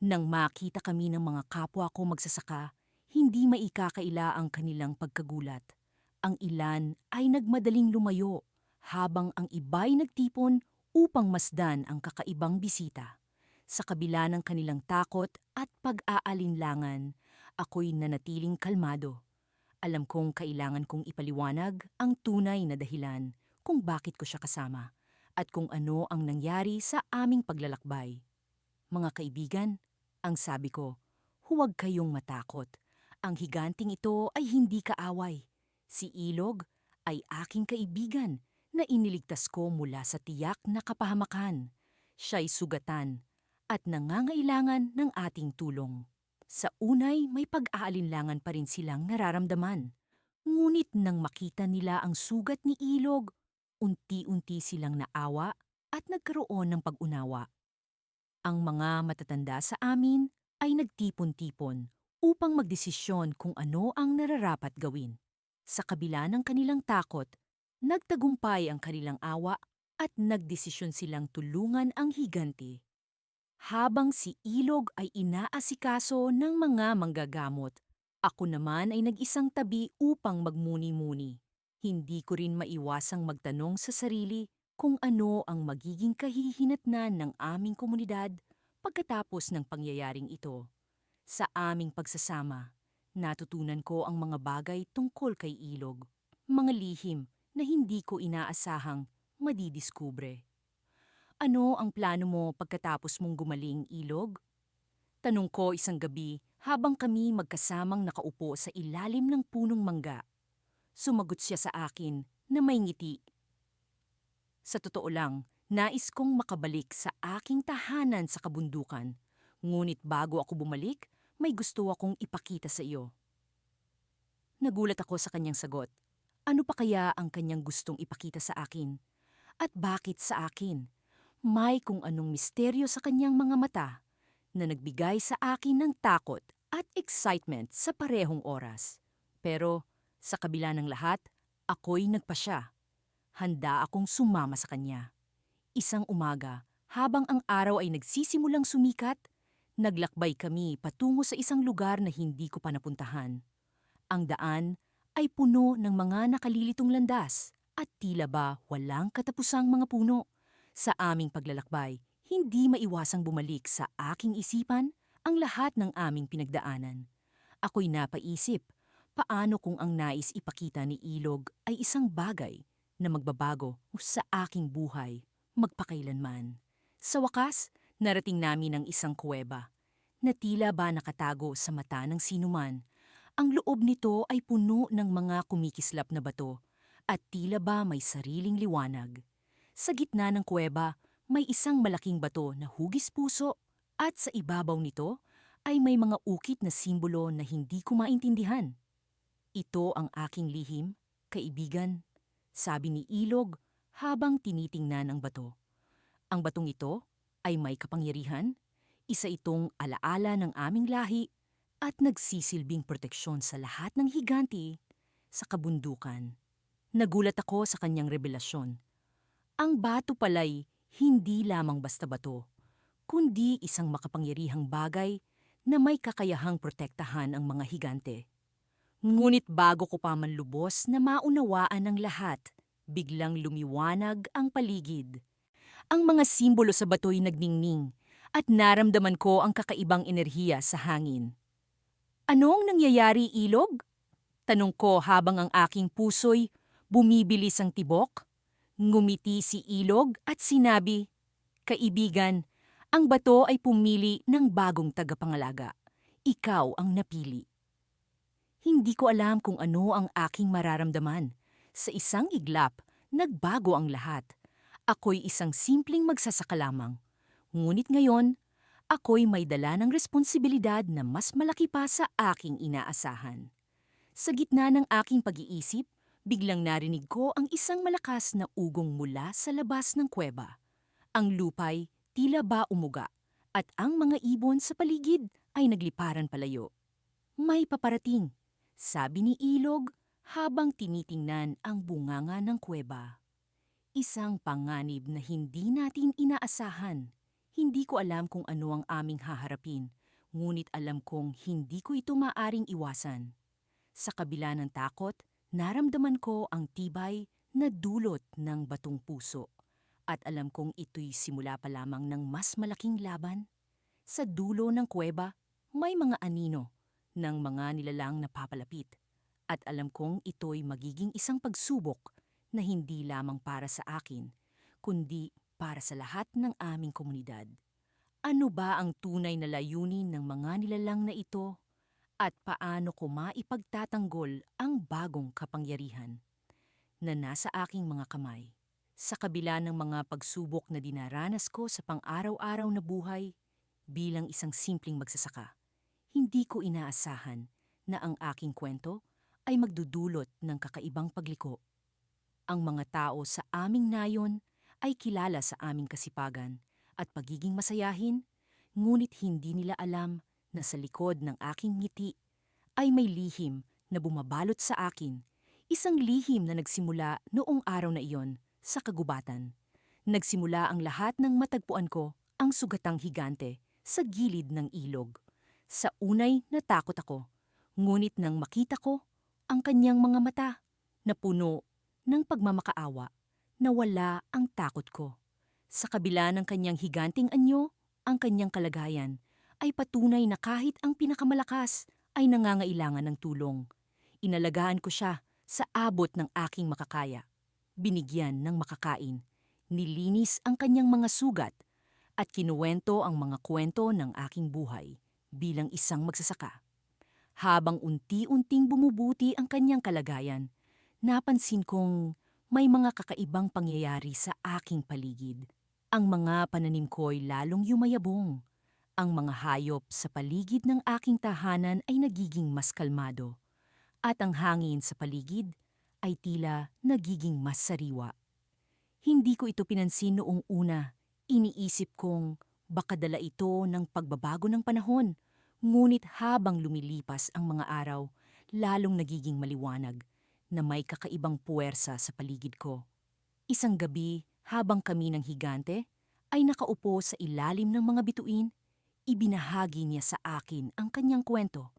Nang makita kami ng mga kapwa ko magsasaka, hindi maikakaila ang kanilang pagkagulat. Ang ilan ay nagmadaling lumayo habang ang iba'y nagtipon upang masdan ang kakaibang bisita. Sa kabila ng kanilang takot at pag-aalinlangan, ako'y nanatiling kalmado. Alam kong kailangan kong ipaliwanag ang tunay na dahilan kung bakit ko siya kasama. at kung ano ang nangyari sa aming paglalakbay. Mga kaibigan, ang sabi ko, huwag kayong matakot. Ang higanting ito ay hindi kaaway. Si Ilog ay aking kaibigan na iniligtas ko mula sa tiyak na kapahamakan. Siya'y sugatan at nangangailangan ng ating tulong. Sa unay may pag-aalinlangan pa rin silang nararamdaman. Ngunit nang makita nila ang sugat ni Ilog, unti-unti silang naawa at nagkaroon ng pag-unawa. Ang mga matatanda sa amin ay nagtipon-tipon upang magdesisyon kung ano ang nararapat gawin. Sa kabila ng kanilang takot, nagtagumpay ang kanilang awa at nagdesisyon silang tulungan ang higanti. Habang si Ilog ay inaasikaso ng mga manggagamot, ako naman ay nag-isang tabi upang magmuni-muni. Hindi ko rin maiwasang magtanong sa sarili kung ano ang magiging kahihinatnan ng aming komunidad pagkatapos ng pangyayaring ito. Sa aming pagsasama, natutunan ko ang mga bagay tungkol kay Ilog, mga lihim na hindi ko inaasahang madidiskubre. Ano ang plano mo pagkatapos mong gumaling, Ilog? Tanong ko isang gabi habang kami magkasamang nakaupo sa ilalim ng punong mangga. Sumagot siya sa akin na may ngiti. Sa totoo lang, nais kong makabalik sa aking tahanan sa kabundukan. Ngunit bago ako bumalik, may gusto akong ipakita sa iyo. Nagulat ako sa kanyang sagot. Ano pa kaya ang kanyang gustong ipakita sa akin? At bakit sa akin? May kung anong misteryo sa kanyang mga mata na nagbigay sa akin ng takot at excitement sa parehong oras. Pero sa kabila ng lahat, ako'y nagpasya. Handa akong sumama sa kanya. Isang umaga, habang ang araw ay nagsisimulang sumikat, naglakbay kami patungo sa isang lugar na hindi ko pa napuntahan. Ang daan ay puno ng mga nakalilitong landas at tila ba walang katapusang mga puno. Sa aming paglalakbay, hindi maiwasang bumalik sa aking isipan ang lahat ng aming pinagdaanan. Ako'y napaisip, paano kung ang nais ipakita ni Ilog ay isang bagay na magbabago sa aking buhay, magpakailanman. Sa wakas, narating namin ang isang kuweba na tila ba nakatago sa mata ng sinuman. Ang loob nito ay puno ng mga kumikislap na bato at tila ba may sariling liwanag. Sa gitna ng kuweba, may isang malaking bato na hugis puso at sa ibabaw nito ay may mga ukit na simbolo na hindi ko maintindihan. Ito ang aking lihim, kaibigan, sabi ni Ilog habang tinitingnan ang bato. Ang batong ito ay may kapangyarihan, isa itong alaala ng aming lahi at nagsisilbing proteksyon sa lahat ng higanti sa kabundukan. Nagulat ako sa kanyang revelasyon. Ang bato pala'y hindi lamang basta bato, kundi isang makapangyarihang bagay na may kakayahang protektahan ang mga higante. Ngunit bago ko pa man lubos na maunawaan ng lahat, biglang lumiwanag ang paligid. Ang mga simbolo sa bato'y nagningning at naramdaman ko ang kakaibang enerhiya sa hangin. Anong nangyayari, Ilog? Tanong ko habang ang aking puso'y bumibilis ang tibok. Ngumiti si Ilog at sinabi, Kaibigan, ang bato ay pumili ng bagong tagapangalaga. Ikaw ang napili. Hindi ko alam kung ano ang aking mararamdaman. Sa isang iglap, nagbago ang lahat. Ako'y isang simpleng magsasaka lamang. Ngunit ngayon, ako'y may dala ng responsibilidad na mas malaki pa sa aking inaasahan. Sa gitna ng aking pag-iisip, biglang narinig ko ang isang malakas na ugong mula sa labas ng kuweba. Ang lupay tila ba umuga at ang mga ibon sa paligid ay nagliparan palayo. May paparating, sabi ni Ilog habang tinitingnan ang bunganga ng kuweba. Isang panganib na hindi natin inaasahan. Hindi ko alam kung ano ang aming haharapin, ngunit alam kong hindi ko ito maaring iwasan. Sa kabila ng takot, naramdaman ko ang tibay na dulot ng batong puso at alam kong ito'y simula pa lamang ng mas malaking laban. Sa dulo ng kuweba, may mga anino ng mga nilalang na papalapit at alam kong ito'y magiging isang pagsubok na hindi lamang para sa akin, kundi para sa lahat ng aming komunidad. Ano ba ang tunay na layunin ng mga nilalang na ito? At paano ko maipagtatanggol ang bagong kapangyarihan na nasa aking mga kamay? Sa kabila ng mga pagsubok na dinaranas ko sa pang-araw-araw na buhay bilang isang simpleng magsasaka, hindi ko inaasahan na ang aking kwento ay magdudulot ng kakaibang pagliko. Ang mga tao sa aming nayon ay kilala sa aming kasipagan at pagiging masayahin, ngunit hindi nila alam na sa likod ng aking ngiti ay may lihim na bumabalot sa akin, isang lihim na nagsimula noong araw na iyon sa kagubatan. Nagsimula ang lahat ng matagpuan ko ang sugatang higante sa gilid ng ilog. Sa unay natakot ako, ngunit nang makita ko ang kanyang mga mata na puno ng pagmamakaawa, nawala ang takot ko. Sa kabila ng kanyang higanting anyo, ang kanyang kalagayan ay patunay na kahit ang pinakamalakas ay nangangailangan ng tulong. Inalagaan ko siya sa abot ng aking makakaya. Binigyan ng makakain, nilinis ang kanyang mga sugat, at kinuwento ang mga kwento ng aking buhay bilang isang magsasaka. Habang unti-unting bumubuti ang kanyang kalagayan, napansin kong may mga kakaibang pangyayari sa aking paligid. Ang mga pananim ko'y lalong yumayabong. Ang mga hayop sa paligid ng aking tahanan ay nagiging mas kalmado. At ang hangin sa paligid ay tila nagiging mas sariwa. Hindi ko ito pinansin noong una. Iniisip kong baka dala ito ng pagbabago ng panahon. Ngunit habang lumilipas ang mga araw, lalong nagiging maliwanag na may kakaibang puwersa sa paligid ko. Isang gabi, habang kami ng higante ay nakaupo sa ilalim ng mga bituin, ibinahagi niya sa akin ang kanyang kwento.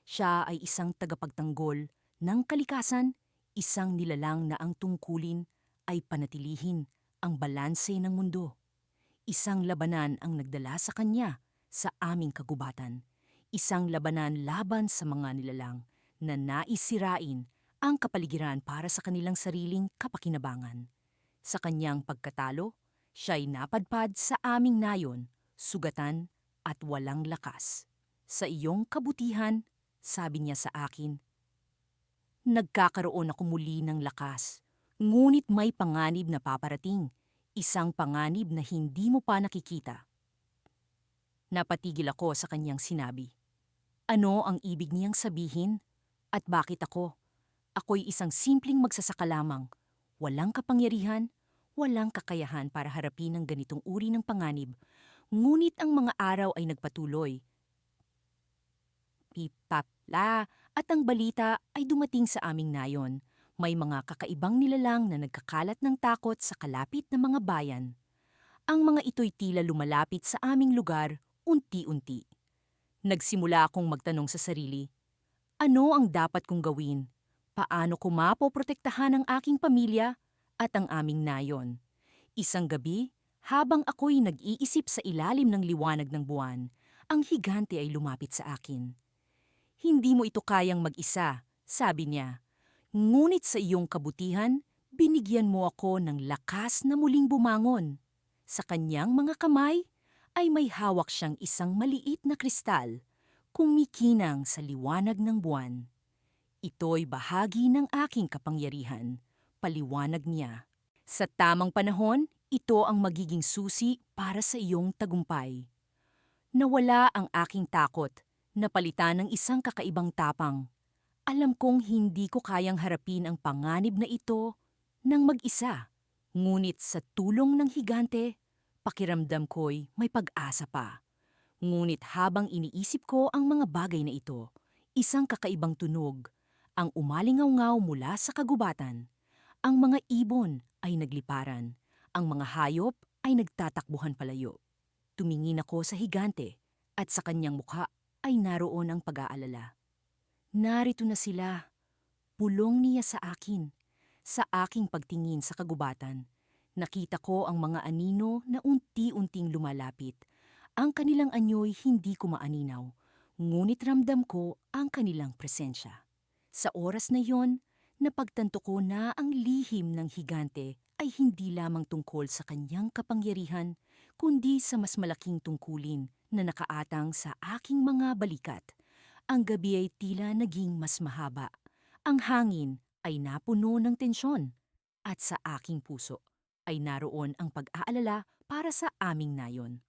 Siya ay isang tagapagtanggol ng kalikasan, isang nilalang na ang tungkulin ay panatilihin ang balanse ng mundo. Isang labanan ang nagdala sa kanya sa aming kagubatan. Isang labanan laban sa mga nilalang na nais sirain ang kapaligiran para sa kanilang sariling kapakinabangan. Sa kanyang pagkatalo, siya'y napadpad sa aming nayon, sugatan at walang lakas. Sa iyong kabutihan, sabi niya sa akin, nagkakaroon ako muli ng lakas, ngunit may panganib na paparating, isang panganib na hindi mo pa nakikita. Napatigil ako sa kanyang sinabi. Ano ang ibig niyang sabihin? At bakit ako? Ako'y isang simpleng magsasaka lamang, walang kapangyarihan, walang kakayahan para harapin ang ganitong uri ng panganib. Ngunit ang mga araw ay nagpatuloy. Pipapla at ang balita ay dumating sa aming nayon. May mga kakaibang nilalang na nagkakalat ng takot sa kalapit na mga bayan. Ang mga ito'y tila lumalapit sa aming lugar unti-unti. Nagsimula akong magtanong sa sarili, ano ang dapat kong gawin? Paano ko mapoprotektahan ang aking pamilya at ang aming nayon? Isang gabi, habang ako'y nag-iisip sa ilalim ng liwanag ng buwan, ang higante ay lumapit sa akin. Hindi mo ito kayang mag-isa, sabi niya. Ngunit sa iyong kabutihan, binigyan mo ako ng lakas na muling bumangon. Sa kanyang mga kamay ay may hawak siyang isang maliit na kristal, kumikinang sa liwanag ng buwan. Ito'y bahagi ng aking kapangyarihan, paliwanag niya. Sa tamang panahon, ito ang magiging susi para sa iyong tagumpay. Nawala ang aking takot, napalitan ng isang kakaibang tapang. Alam kong hindi ko kayang harapin ang panganib na ito ng mag-isa. Ngunit sa tulong ng higante, pakiramdam ko'y may pag-asa pa. Ngunit habang iniisip ko ang mga bagay na ito, isang kakaibang tunog ang umalingaw-ngaw mula sa kagubatan. Ang mga ibon ay nagliparan, ang mga hayop ay nagtatakbuhan palayo. Tumingin ako sa higante at sa kanyang mukha ay naroon ang pag-aalala. Narito na sila, pulong niya sa akin. Sa aking pagtingin sa kagubatan, nakita ko ang mga anino na unti-unting lumalapit. Ang kanilang anyo'y hindi ko maaninaw, ngunit ramdam ko ang kanilang presensya. Sa oras na yon, napagtanto ko na ang lihim ng higante ay hindi lamang tungkol sa kanyang kapangyarihan, kundi sa mas malaking tungkulin na nakaatang sa aking mga balikat. Ang gabi ay tila naging mas mahaba. Ang hangin ay napuno ng tensyon. At sa aking puso ay naroon ang pag-aalala para sa aming nayon.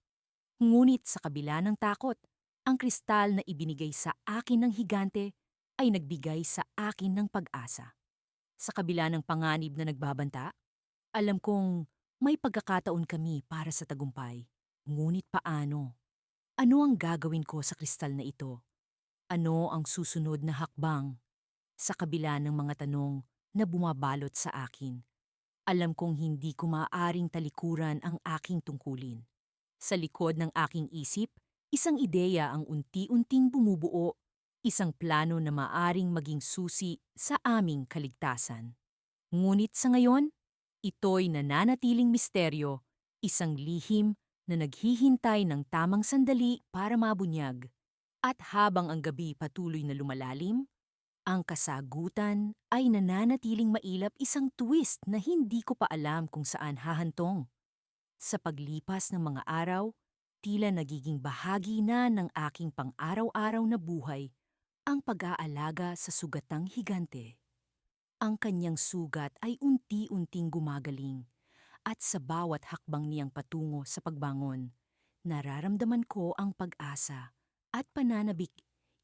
Ngunit sa kabila ng takot, ang kristal na ibinigay sa akin ng higante ay nagbigay sa akin ng pag-asa. Sa kabila ng panganib na nagbabanta, alam kong may pagkakataon kami para sa tagumpay. Ngunit paano? Ano ang gagawin ko sa kristal na ito? Ano ang susunod na hakbang? Sa kabila ng mga tanong na bumabalot sa akin, alam kong hindi ko maaaring talikuran ang aking tungkulin. Sa likod ng aking isip, isang ideya ang unti-unting bumubuo, isang plano na maaring maging susi sa aming kaligtasan. Ngunit sa ngayon, ito'y nananatiling misteryo, isang lihim na naghihintay ng tamang sandali para mabunyag. At habang ang gabi patuloy na lumalalim, ang kasagutan ay nananatiling mailap, isang twist na hindi ko pa alam kung saan hahantong. Sa paglipas ng mga araw, tila nagiging bahagi na ng aking pang-araw-araw na buhay ang pag-aalaga sa sugatang higante. Ang kanyang sugat ay unti-unting gumagaling at sa bawat hakbang niyang patungo sa pagbangon, nararamdaman ko ang pag-asa at pananabik.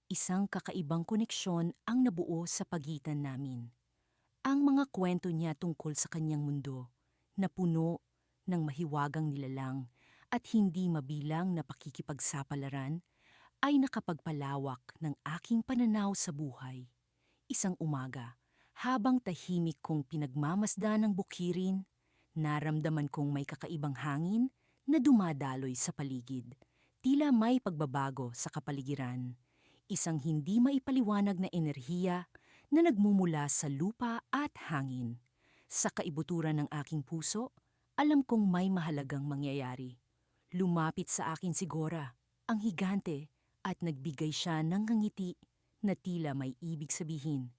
Isang kakaibang koneksyon ang nabuo sa pagitan namin. Ang mga kwento niya tungkol sa kanyang mundo na puno ng mahiwagang nilalang at hindi mabilang na pakikipagsapalaran ay nakapagpalawak ng aking pananaw sa buhay. Isang umaga, habang tahimik kong pinagmamasdan ng bukirin, naramdaman kong may kakaibang hangin na dumadaloy sa paligid. Tila may pagbabago sa kapaligiran. Isang hindi maipaliwanag na enerhiya na nagmumula sa lupa at hangin. Sa kaibuturan ng aking puso, alam kong may mahalagang mangyayari. Lumapit sa akin si Gora, ang higante, at nagbigay siya ng ngiti na tila may ibig sabihin.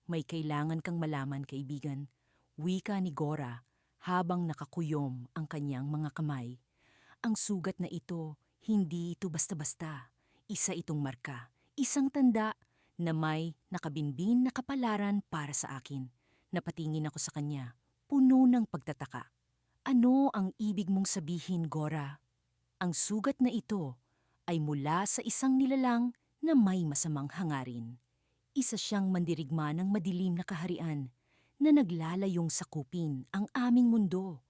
May kailangan kang malaman, kaibigan, wika ni Gora habang nakakuyom ang kanyang mga kamay. Ang sugat na ito, hindi ito basta-basta. Isa itong marka, isang tanda na may nakabinbin na kapalaran para sa akin. Napatingin ako sa kanya, puno ng pagtataka. Ano ang ibig mong sabihin, Gora? Ang sugat na ito ay mula sa isang nilalang na may masamang hangarin. Isa siyang mandirigma ng madilim na kaharian na naglalayong sakupin ang aming mundo.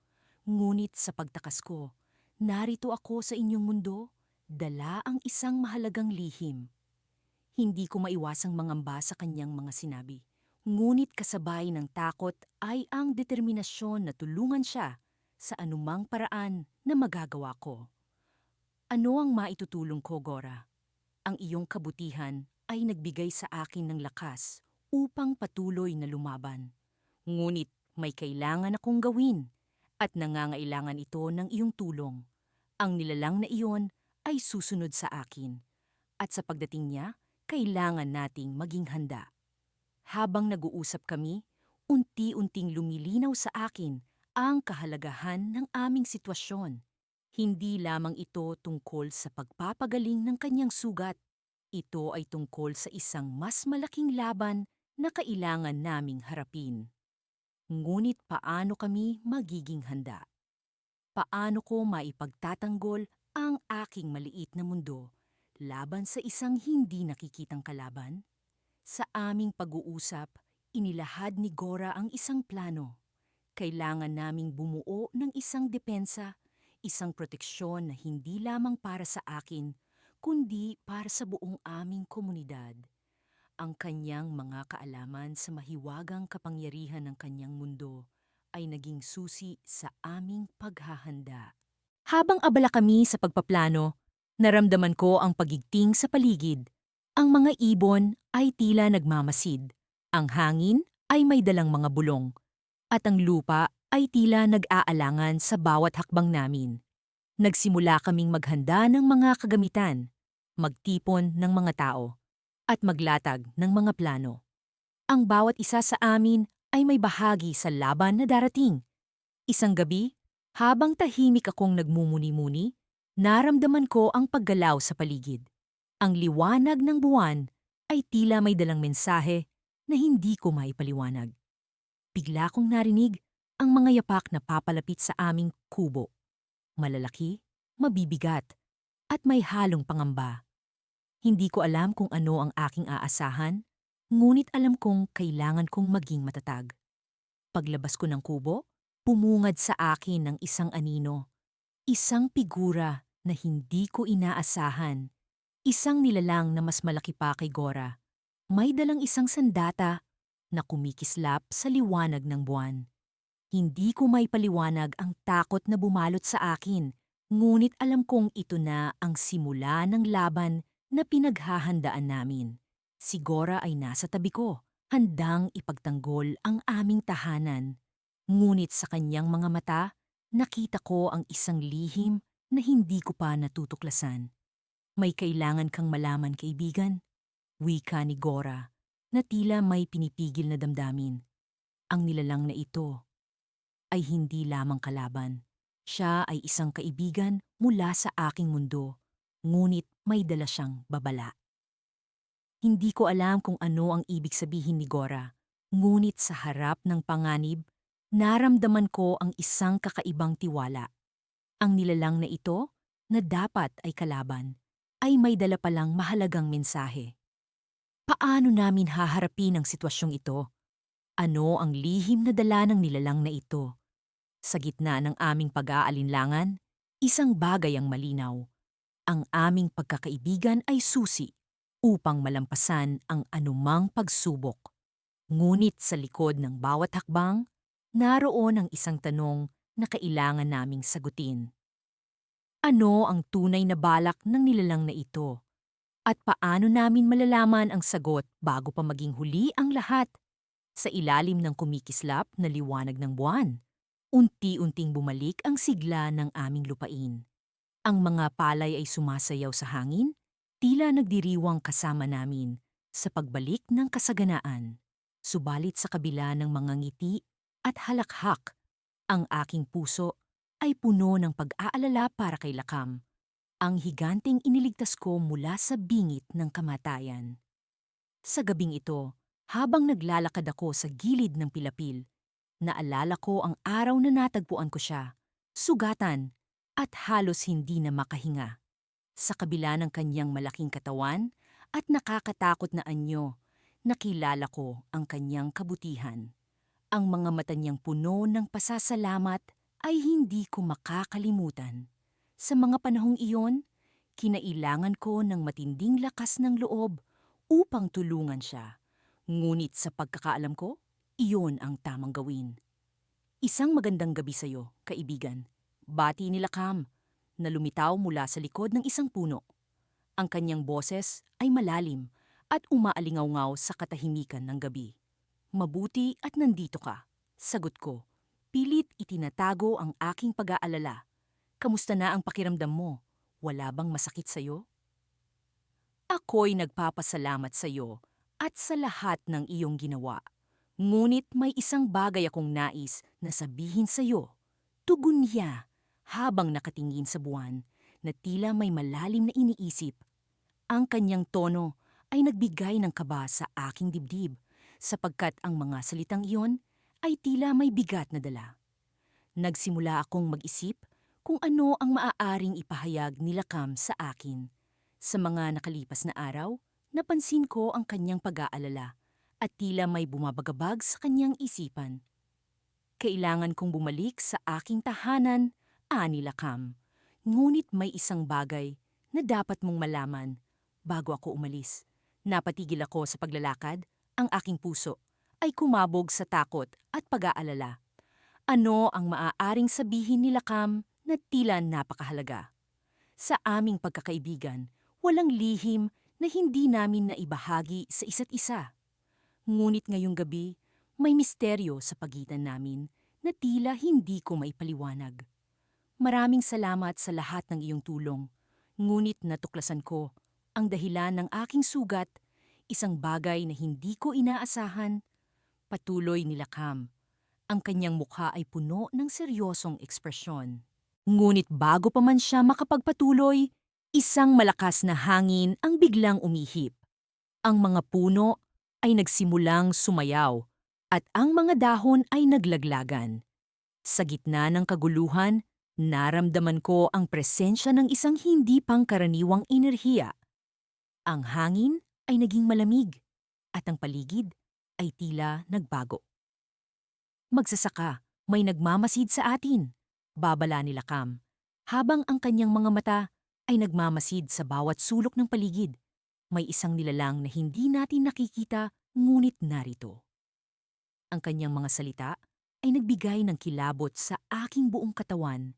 Ngunit sa pagtakas ko, narito ako sa inyong mundo, dala ang isang mahalagang lihim. Hindi ko maiwasang mangamba sa kanyang mga sinabi. Ngunit kasabay ng takot ay ang determinasyon na tulungan siya sa anumang paraan na magagawa ko. Ano ang maitutulong ko, Gora? Ang iyong kabutihan ay nagbigay sa akin ng lakas upang patuloy na lumaban. Ngunit may kailangan akong gawin at nangangailangan ito ng iyong tulong. Ang nilalang na iyon ay susunod sa akin at sa pagdating niya, kailangan nating maging handa. Habang nag-uusap kami, unti-unting lumilinaw sa akin ang kahalagahan ng aming sitwasyon. Hindi lamang ito tungkol sa pagpapagaling ng kanyang sugat. Ito ay tungkol sa isang mas malaking laban na kailangan naming harapin. Ngunit paano kami magiging handa? Paano ko maipagtatanggol ang aking maliit na mundo laban sa isang hindi nakikitang kalaban? Sa aming pag-uusap, inilahad ni Gora ang isang plano. Kailangan naming bumuo ng isang depensa, isang proteksyon na hindi lamang para sa akin, kundi para sa buong aming komunidad. Ang kanyang mga kaalaman sa mahiwagang kapangyarihan ng kanyang mundo ay naging susi sa aming paghahanda. Habang abala kami sa pagpaplano, naramdaman ko ang pagigting sa paligid. Ang mga ibon ay tila nagmamasid. Ang hangin ay may dalang mga bulong. At ang lupa ay tila nag-aalangan sa bawat hakbang namin. Nagsimula kaming maghanda ng mga kagamitan, magtipon ng mga tao, at maglatag ng mga plano. Ang bawat isa sa amin ay may bahagi sa laban na darating. Isang gabi, habang tahimik akong nagmumuni-muni, naramdaman ko ang paggalaw sa paligid. Ang liwanag ng buwan ay tila may dalang mensahe na hindi ko maipaliwanag. Bigla kong narinig ang mga yapak na papalapit sa aming kubo. Malalaki, mabibigat, at may halong pangamba. Hindi ko alam kung ano ang aking aasahan, ngunit alam kong kailangan kong maging matatag. Paglabas ko ng kubo, pumungad sa akin ng isang anino, isang figura na hindi ko inaasahan, isang nilalang na mas malaki pa kay Gora. May dalang isang sandata na kumikislap sa liwanag ng buwan. Hindi ko maipaliwanag ang takot na bumalot sa akin, ngunit alam kong ito na ang simula ng laban na pinaghahandaan namin. Si Gora ay nasa tabi ko, handang ipagtanggol ang aming tahanan. Ngunit sa kanyang mga mata, nakita ko ang isang lihim na hindi ko pa natutuklasan. May kailangan kang malaman, kaibigan. Wika ni Gora, na tila may pinipigil na damdamin. Ang nilalang na ito ay hindi lamang kalaban. Siya ay isang kaibigan mula sa aking mundo, ngunit may dala siyang babala. Hindi ko alam kung ano ang ibig sabihin ni Gora, ngunit sa harap ng panganib, naramdaman ko ang isang kakaibang tiwala. Ang nilalang na ito, na dapat ay kalaban, ay may dala palang mahalagang mensahe. Paano namin haharapin ang sitwasyong ito? Ano ang lihim na dala ng nilalang na ito? Sa gitna ng aming pag-aalinlangan, isang bagay ang malinaw. Ang aming pagkakaibigan ay susi upang malampasan ang anumang pagsubok. Ngunit sa likod ng bawat hakbang, naroon ang isang tanong na kailangan naming sagutin. Ano ang tunay na balak ng nilalang na ito? At paano namin malalaman ang sagot bago pa maging huli ang lahat? Sa ilalim ng kumikislap na liwanag ng buwan, unti-unting bumalik ang sigla ng aming lupain. Ang mga palay ay sumasayaw sa hangin, tila nagdiriwang kasama namin sa pagbalik ng kasaganaan. Subalit sa kabila ng mga ngiti at halakhak, ang aking puso ay puno ng pag-aalala para kay Lakam, ang higanteng iniligtas ko mula sa bingit ng kamatayan. Sa gabing ito, habang naglalakad ako sa gilid ng pilapil, naalala ko ang araw na natagpuan ko siya, sugatan at halos hindi na makahinga. Sa kabila ng kanyang malaking katawan at nakakatakot na anyo, nakilala ko ang kanyang kabutihan. Ang mga mata niyang puno ng pasasalamat ay hindi ko makakalimutan. Sa mga panahong iyon, kinailangan ko ng matinding lakas ng loob upang tulungan siya. Ngunit sa pagkakaalam ko, iyon ang tamang gawin. Isang magandang gabi sa iyo, kaibigan. Bati ni Lakam, na lumitaw mula sa likod ng isang puno. Ang kanyang boses ay malalim at umaalingaw-ngaw sa katahimikan ng gabi. Mabuti at nandito ka, sagot ko. Pilit itinatago ang aking pag-aalala. Kamusta na ang pakiramdam mo? Wala bang masakit sa'yo? Ako'y nagpapasalamat sa iyo at sa lahat ng iyong ginawa. Ngunit may isang bagay akong nais na sabihin sa iyo. Tugon niya habang nakatingin sa buwan na tila may malalim na iniisip. Ang kanyang tono ay nagbigay ng kaba sa aking dibdib sapagkat ang mga salitang iyon ay tila may bigat na dala. Nagsimula akong mag-isip kung ano ang maaaring ipahayag ni Lakam sa akin. Sa mga nakalipas na araw, napansin ko ang kanyang pag-aalala at tila may bumabagabag sa kanyang isipan. Kailangan kong bumalik sa aking tahanan, ani Lakam. Ngunit may isang bagay na dapat mong malaman bago ako umalis. Napatigil ako sa paglalakad, ang aking puso ay kumabog sa takot at pag-aalala. Ano ang maaaring sabihin ni Lakam na tila napakahalaga? Sa aming pagkakaibigan, walang lihim na hindi namin naibahagi sa isa't isa. Ngunit ngayong gabi, may misteryo sa pagitan namin na tila hindi ko maipaliwanag. Maraming salamat sa lahat ng iyong tulong, ngunit natuklasan ko ang dahilan ng aking sugat, isang bagay na hindi ko inaasahan. Patuloy ni Lakam. Ang kanyang mukha ay puno ng seryosong ekspresyon. Ngunit bago pa man siya makapagpatuloy, isang malakas na hangin ang biglang umihip. Ang mga puno ay nagsimulang sumayaw at ang mga dahon ay naglaglagan. Sa gitna ng kaguluhan, naramdaman ko ang presensya ng isang hindi pangkaraniwang enerhiya. Ang hangin ay naging malamig at ang paligid ay tila nagbago. Magsasaka, may nagmamasid sa atin, babala ni Lakam, habang ang kanyang mga mata ay nagmamasid sa bawat sulok ng paligid. May isang nilalang na hindi natin nakikita ngunit narito. Ang kanyang mga salita ay nagbigay ng kilabot sa aking buong katawan.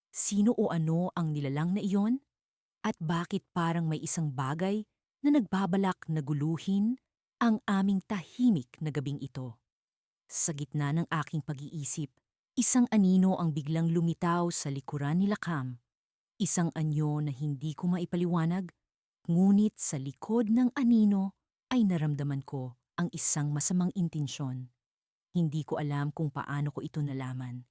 Sino o ano ang nilalang na iyon? At bakit parang may isang bagay na nagbabalak na guluhin ang aming tahimik na gabing ito? Sa gitna ng aking pag-iisip, isang anino ang biglang lumitaw sa likuran ni Lakam. Isang anyo na hindi ko maipaliwanag, ngunit sa likod ng anino ay naramdaman ko ang isang masamang intensyon. Hindi ko alam kung paano ko ito nalaman.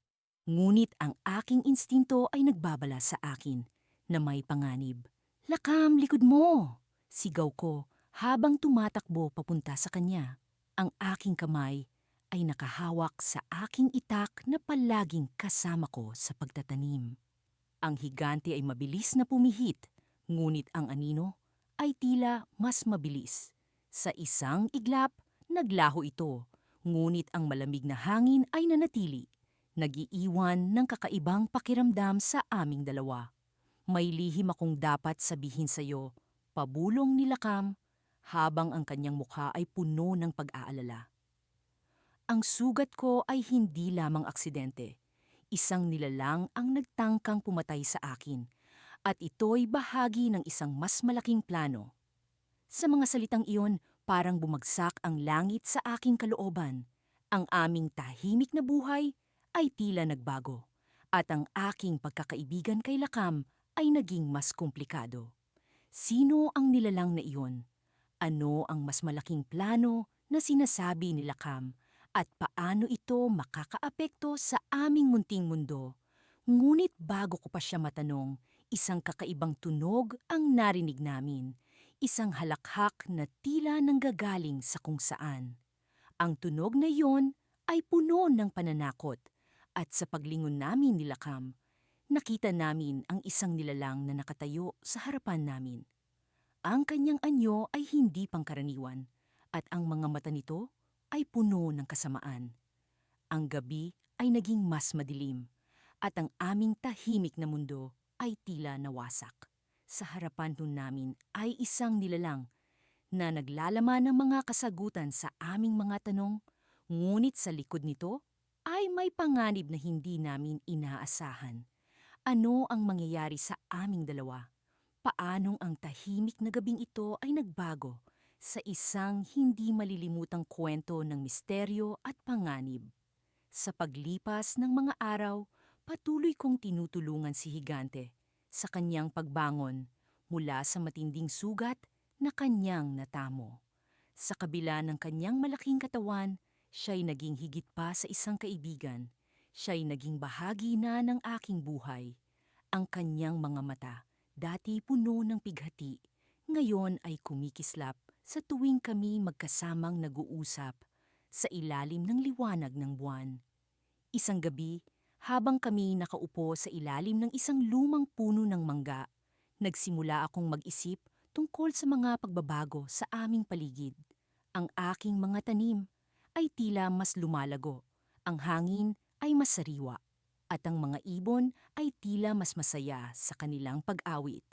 Ngunit ang aking instinto ay nagbabala sa akin na may panganib. "Lakam, likod mo!" Sigaw ko habang tumatakbo papunta sa kanya. Ang aking kamay ay nakahawak sa aking itak na palaging kasama ko sa pagtatanim. Ang higante ay mabilis na pumihit, ngunit ang anino ay tila mas mabilis. Sa isang iglap, naglaho ito, ngunit ang malamig na hangin ay nanatili, nag-iiwan ng kakaibang pakiramdam sa aming dalawa. May lihim akong dapat sabihin sa iyo, pabulong ni Lakam, habang ang kanyang mukha ay puno ng pag-aalala. Ang sugat ko ay hindi lamang aksidente. Isang nilalang ang nagtangkang pumatay sa akin, at ito'y bahagi ng isang mas malaking plano. Sa mga salitang iyon, parang bumagsak ang langit sa aking kalooban. Ang aming tahimik na buhay ay tila nagbago, at ang aking pagkakaibigan kay Lakam ay naging mas komplikado. Sino ang nilalang na iyon? Ano ang mas malaking plano na sinasabi ni Lakam? At paano ito makakaapekto sa aming munting mundo? Ngunit bago ko pa siya matanong, isang kakaibang tunog ang narinig namin. Isang halakhak na tila nanggagaling sa kung saan. Ang tunog na iyon ay puno ng pananakot. At sa paglingon namin ni Lakam, nakita namin ang isang nilalang na nakatayo sa harapan namin. Ang kanyang anyo ay hindi pangkaraniwan at ang mga mata nito ay puno ng kasamaan. Ang gabi ay naging mas madilim at ang aming tahimik na mundo ay tila nawasak. Sa harapan nun namin ay isang nilalang na naglalaman ng mga kasagutan sa aming mga tanong, ngunit sa likod nito ay may panganib na hindi namin inaasahan. Ano ang mangyayari sa aming dalawa? Paanong ang tahimik na gabing ito ay nagbago sa isang hindi malilimutang kwento ng misteryo at panganib? Sa paglipas ng mga araw, patuloy kong tinutulungan si Higante sa kanyang pagbangon mula sa matinding sugat na kanyang natamo. Sa kabila ng kanyang malaking katawan, siya'y naging higit pa sa isang kaibigan. Siya'y naging bahagi na ng aking buhay. Ang kanyang mga mata, dati puno ng pighati, ngayon ay kumikislap sa tuwing kami magkasamang nag-uusap sa ilalim ng liwanag ng buwan. Isang gabi, habang kami nakaupo sa ilalim ng isang lumang puno ng mangga, nagsimula akong mag-isip tungkol sa mga pagbabago sa aming paligid. Ang aking mga tanim ay tila mas lumalago, ang hangin ay mas sariwa, at ang mga ibon ay tila mas masaya sa kanilang pag-awit.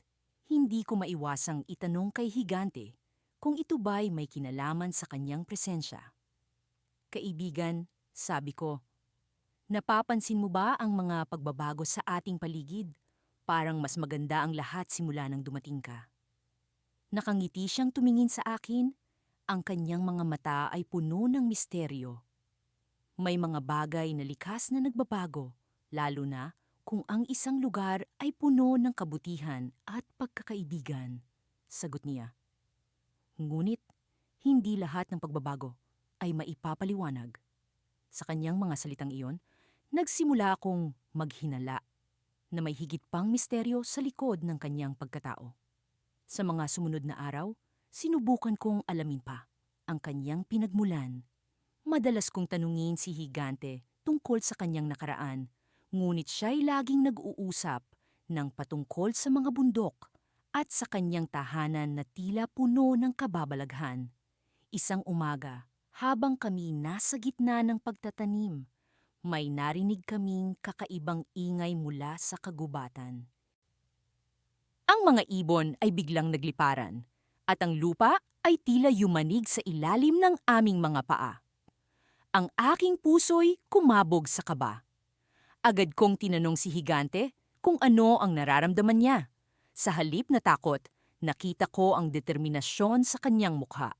Hindi ko maiwasang itanong kay Higante kung ito ba'y may kinalaman sa kanyang presensya. "Kaibigan," sabi ko, "napapansin mo ba ang mga pagbabago sa ating paligid? Parang mas maganda ang lahat simula nang dumating ka." Nakangiti siyang tumingin sa akin. Ang kanyang mga mata ay puno ng misteryo. May mga bagay na likas na nagbabago, lalo na kung ang isang lugar ay puno ng kabutihan at pagkakaibigan, sagot niya. Ngunit, hindi lahat ng pagbabago ay maipapaliwanag. Sa kanyang mga salitang iyon, nagsimula akong maghinala na may higit pang misteryo sa likod ng kanyang pagkatao. Sa mga sumunod na araw, sinubukan kong alamin pa ang kanyang pinagmulan. Madalas kong tanungin si Higante tungkol sa kanyang nakaraan, ngunit siya'y laging nag-uusap ng patungkol sa mga bundok at sa kanyang tahanan na tila puno ng kababalaghan. Isang umaga, habang kami nasa gitna ng pagtatanim, may narinig kaming kakaibang ingay mula sa kagubatan. Ang mga ibon ay biglang nagliparan at ang lupa ay tila yumanig sa ilalim ng aming mga paa. Ang aking puso'y kumabog sa kaba. Agad kong tinanong si Higante kung ano ang nararamdaman niya. Sa halip na takot, nakita ko ang determinasyon sa kanyang mukha.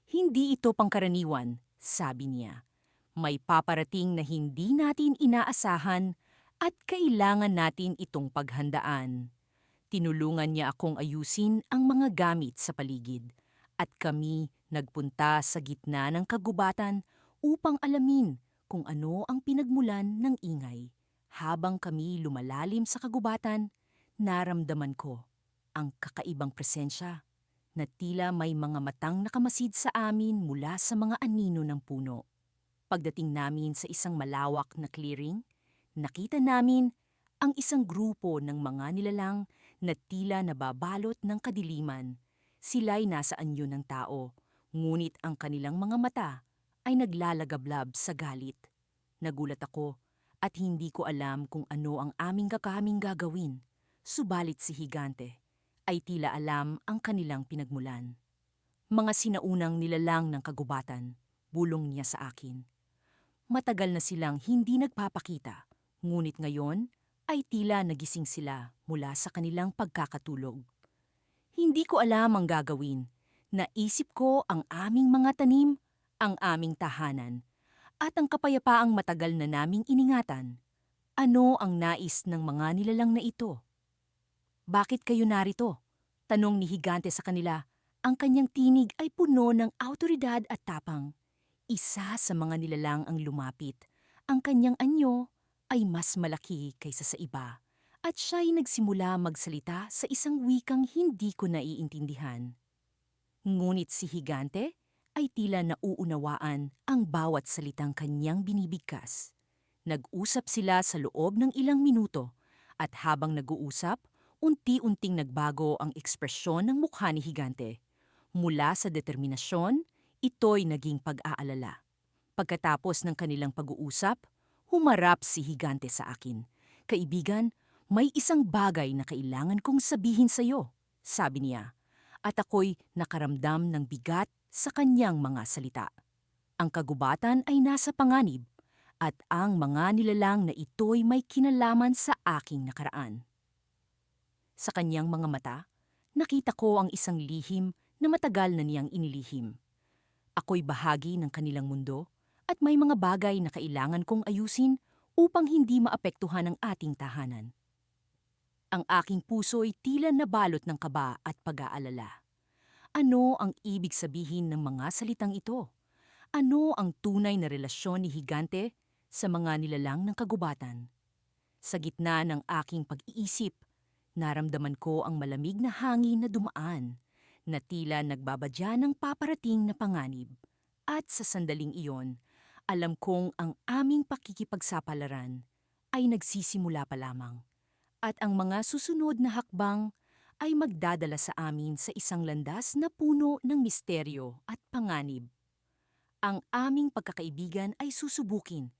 Hindi ito pangkaraniwan, sabi niya. May paparating na hindi natin inaasahan at kailangan natin itong paghandaan. Tinulungan niya akong ayusin ang mga gamit sa paligid at kami nagpunta sa gitna ng kagubatan upang alamin kung ano ang pinagmulan ng ingay. Habang kami lumalalim sa kagubatan, naramdaman ko ang kakaibang presensya na tila may mga matang nakamasid sa amin mula sa mga anino ng puno. Pagdating namin sa isang malawak na clearing, nakita namin ang isang grupo ng mga nilalang na tila nababalot ng kadiliman. Sila'y nasa anyo ng tao, ngunit ang kanilang mga mata ay naglalagablab sa galit. Nagulat ako at hindi ko alam kung ano ang aming kakahaming gagawin. Subalit si Higante ay tila alam ang kanilang pinagmulan. Mga sinaunang nilalang ng kagubatan, bulong niya sa akin. Matagal na silang hindi nagpapakita, ngunit ngayon ay tila nagising sila mula sa kanilang pagkakatulog. Hindi ko alam ang gagawin. Naisip ko ang aming mga tanim, ang aming tahanan, at ang kapayapaang matagal na naming iningatan. Ano ang nais ng mga nilalang na ito? Bakit kayo narito? Tanong ni Higante sa kanila. Ang kanyang tinig ay puno ng awtoridad at tapang. Isa sa mga nilalang ang lumapit. Ang kanyang anyo ay mas malaki kaysa sa iba. At siya'y nagsimula magsalita sa isang wikang hindi ko naiintindihan. Ngunit si Higante ay tila nauunawaan ang bawat salitang kanyang binibigkas. Nag-usap sila sa loob ng ilang minuto at habang nag-uusap, unti-unting nagbago ang ekspresyon ng mukha ni Higante. Mula sa determinasyon, ito'y naging pag-aalala. Pagkatapos ng kanilang pag-uusap, humarap si Higante sa akin. Kaibigan, may isang bagay na kailangan kong sabihin sa iyo, sabi niya. At ako'y nakaramdam ng bigat sa kanyang mga salita. Ang kagubatan ay nasa panganib at ang mga nilalang na ito'y may kinalaman sa aking nakaraan. Sa kanyang mga mata, nakita ko ang isang lihim na matagal na niyang inilihim. Ako'y bahagi ng kanilang mundo at may mga bagay na kailangan kong ayusin upang hindi maapektuhan ang ating tahanan. Ang aking puso'y tila nabalot ng kaba at pag-aalala. Ano ang ibig sabihin ng mga salitang ito? Ano ang tunay na relasyon ni Higante sa mga nilalang ng kagubatan? Sa gitna ng aking pag-iisip, naramdaman ko ang malamig na hangin na dumaan, na tila nagbabadya ng paparating na panganib. At sa sandaling iyon, alam kong ang aming pakikipagsapalaran ay nagsisimula pa lamang. At ang mga susunod na hakbang ay magdadala sa amin sa isang landas na puno ng misteryo at panganib. Ang aming pagkakaibigan ay susubukin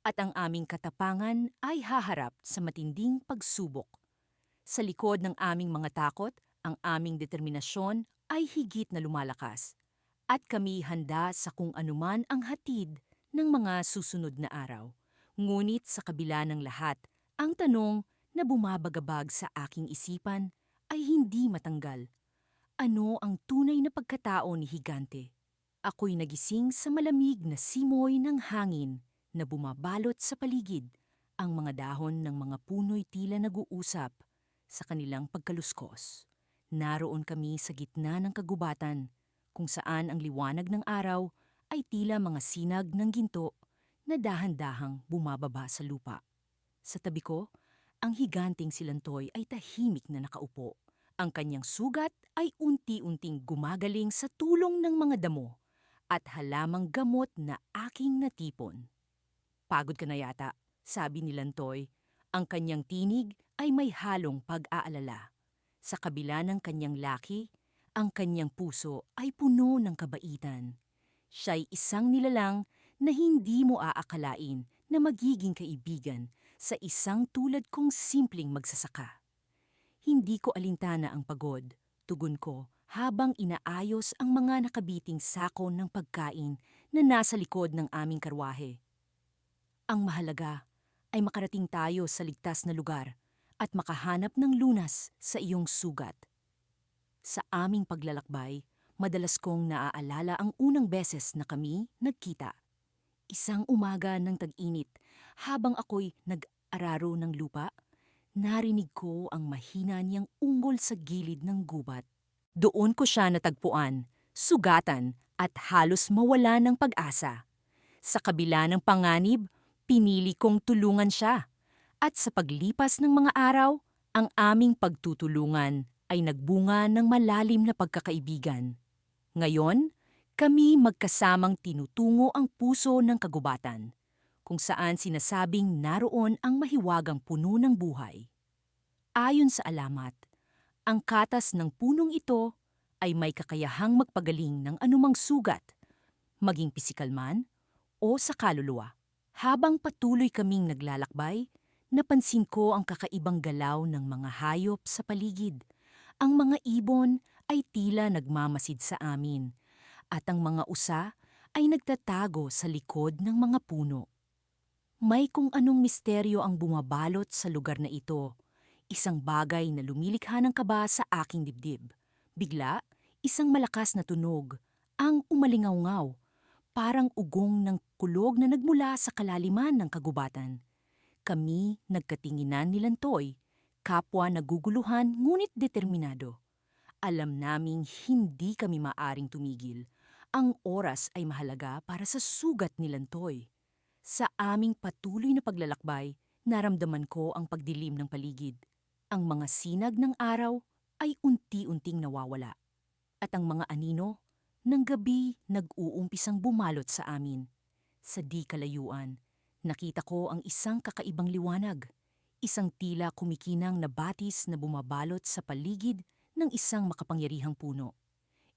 at ang aming katapangan ay haharap sa matinding pagsubok. Sa likod ng aming mga takot, ang aming determinasyon ay higit na lumalakas at kami handa sa kung anuman ang hatid ng mga susunod na araw. Ngunit sa kabila ng lahat, ang tanong na bumabagabag sa aking isipan ay hindi matanggal. Ano ang tunay na pagkatao ni Higante? Ako'y nagising sa malamig na simoy ng hangin na bumabalot sa paligid. Ang mga dahon ng mga puno'y tila nag-uusap sa kanilang pagkaluskos. Naroon kami sa gitna ng kagubatan, kung saan ang liwanag ng araw ay tila mga sinag ng ginto na dahan-dahang bumababa sa lupa. Sa tabi ko, ang higanteng silantoy ay tahimik na nakaupo. Ang kanyang sugat ay unti-unting gumagaling sa tulong ng mga damo at halamang gamot na aking natipon. Pagod ka na yata, sabi ni Lantoy. Ang kanyang tinig ay may halong pag-aalala. Sa kabila ng kanyang laki, ang kanyang puso ay puno ng kabaitan. Siya'y isang nilalang na hindi mo aakalain na magiging kaibigan sa isang tulad kong simpleng magsasaka. Hindi ko alintana ang pagod, tugon ko habang inaayos ang mga nakabiting sako ng pagkain na nasa likod ng aming karwahe. Ang mahalaga ay makarating tayo sa ligtas na lugar at makahanap ng lunas sa iyong sugat. Sa aming paglalakbay, madalas kong naaalala ang unang beses na kami nagkita. Isang umaga ng tag-init, habang ako'y nag-araro ng lupa, narinig ko ang mahina niyang ungol sa gilid ng gubat. Doon ko siya natagpuan, sugatan at halos mawala ng pag-asa. Sa kabila ng panganib, pinili kong tulungan siya. At sa paglipas ng mga araw, ang aming pagtutulungan ay nagbunga ng malalim na pagkakaibigan. Ngayon, kami magkasamang tinutungo ang puso ng kagubatan, kung saan sinasabing naroon ang mahiwagang puno ng buhay. Ayon sa alamat, ang katas ng punong ito ay may kakayahang magpagaling ng anumang sugat, maging pisikal man o sa kaluluwa. Habang patuloy kaming naglalakbay, napansin ko ang kakaibang galaw ng mga hayop sa paligid. Ang mga ibon ay tila nagmamasid sa amin, at ang mga usa ay nagtatago sa likod ng mga puno. May kung anong misteryo ang bumabalot sa lugar na ito, isang bagay na lumilikha ng kaba sa aking dibdib. Bigla, isang malakas na tunog, ang umalingaw-ngaw, parang ugong ng kulog na nagmula sa kalaliman ng kagubatan. Kami nagkatinginan ni Lantoy, kapwa naguguluhan ngunit determinado. Alam naming hindi kami maaring tumigil. Ang oras ay mahalaga para sa sugat ni Lantoy. Sa aming patuloy na paglalakbay, naramdaman ko ang pagdilim ng paligid. Ang mga sinag ng araw ay unti-unting nawawala. At ang mga anino ng gabi nag-uumpisang bumalot sa amin. Sa di kalayuan, nakita ko ang isang kakaibang liwanag. Isang tila kumikinang na batis na bumabalot sa paligid ng isang makapangyarihang puno.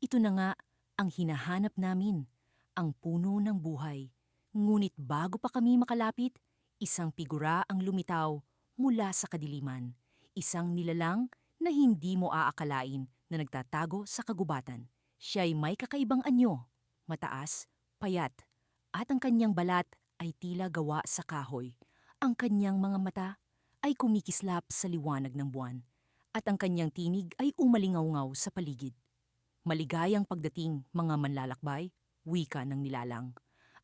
Ito na nga ang hinahanap namin, ang puno ng buhay. Ngunit bago pa kami makalapit, isang figura ang lumitaw mula sa kadiliman. Isang nilalang na hindi mo aakalain na nagtatago sa kagubatan. Siya'y may kakaibang anyo, mataas, payat, at ang kanyang balat ay tila gawa sa kahoy. Ang kanyang mga mata ay kumikislap sa liwanag ng buwan, at ang kanyang tinig ay umalingaw-ngaw sa paligid. Maligayang pagdating, mga manlalakbay, wika ng nilalang.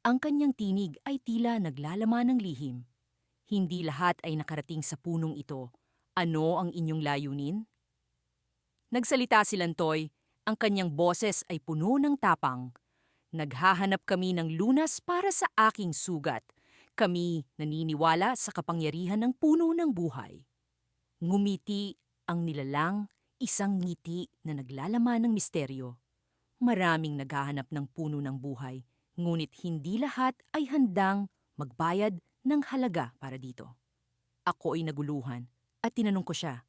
Ang kanyang tinig ay tila naglalaman ng lihim. Hindi lahat ay nakarating sa punong ito. Ano ang inyong layunin? Nagsalita si Lantoy, ang kanyang boses ay puno ng tapang. Naghahanap kami ng lunas para sa aking sugat. Kami naniniwala sa kapangyarihan ng puno ng buhay. Ngumiti ang nilalang, isang ngiti na naglalaman ng misteryo. Maraming naghahanap ng puno ng buhay, ngunit hindi lahat ay handang magbayad ng halaga para dito. Ako ay naguluhan at tinanong ko siya,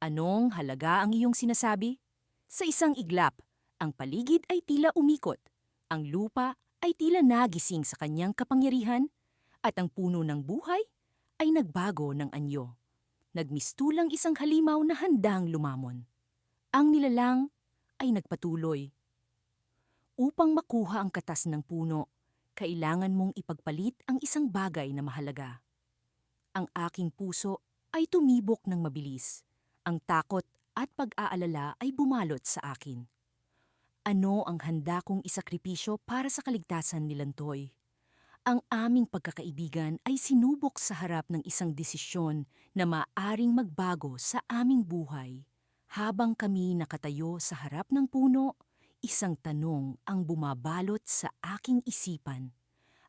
anong halaga ang iyong sinasabi? Sa isang iglap, ang paligid ay tila umikot. Ang lupa ay tila nagising sa kanyang kapangyarihan at ang puno ng buhay ay nagbago ng anyo. Nagmistulang isang halimaw na handang lumamon. Ang nilalang ay nagpatuloy. Upang makuha ang katas ng puno, kailangan mong ipagpalit ang isang bagay na mahalaga. Ang aking puso ay tumibok ng mabilis. Ang takot at pag-aalala ay bumalot sa akin. Ano ang handa kong isakripisyo para sa kaligtasan ni Lantoy? Ang aming pagkakaibigan ay sinubok sa harap ng isang desisyon na maaring magbago sa aming buhay. Habang kami nakatayo sa harap ng puno, isang tanong ang bumabalot sa aking isipan.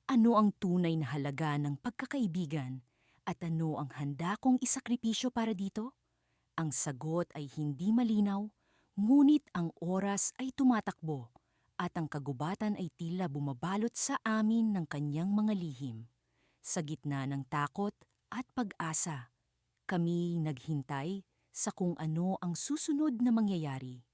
Ano ang tunay na halaga ng pagkakaibigan at ano ang handa kong isakripisyo para dito? Ang sagot ay hindi malinaw, ngunit ang oras ay tumatakbo at ang kagubatan ay tila bumabalot sa amin ng kanyang mga lihim. Sa gitna ng takot at pag-asa, kami naghintay sa kung ano ang susunod na mangyayari.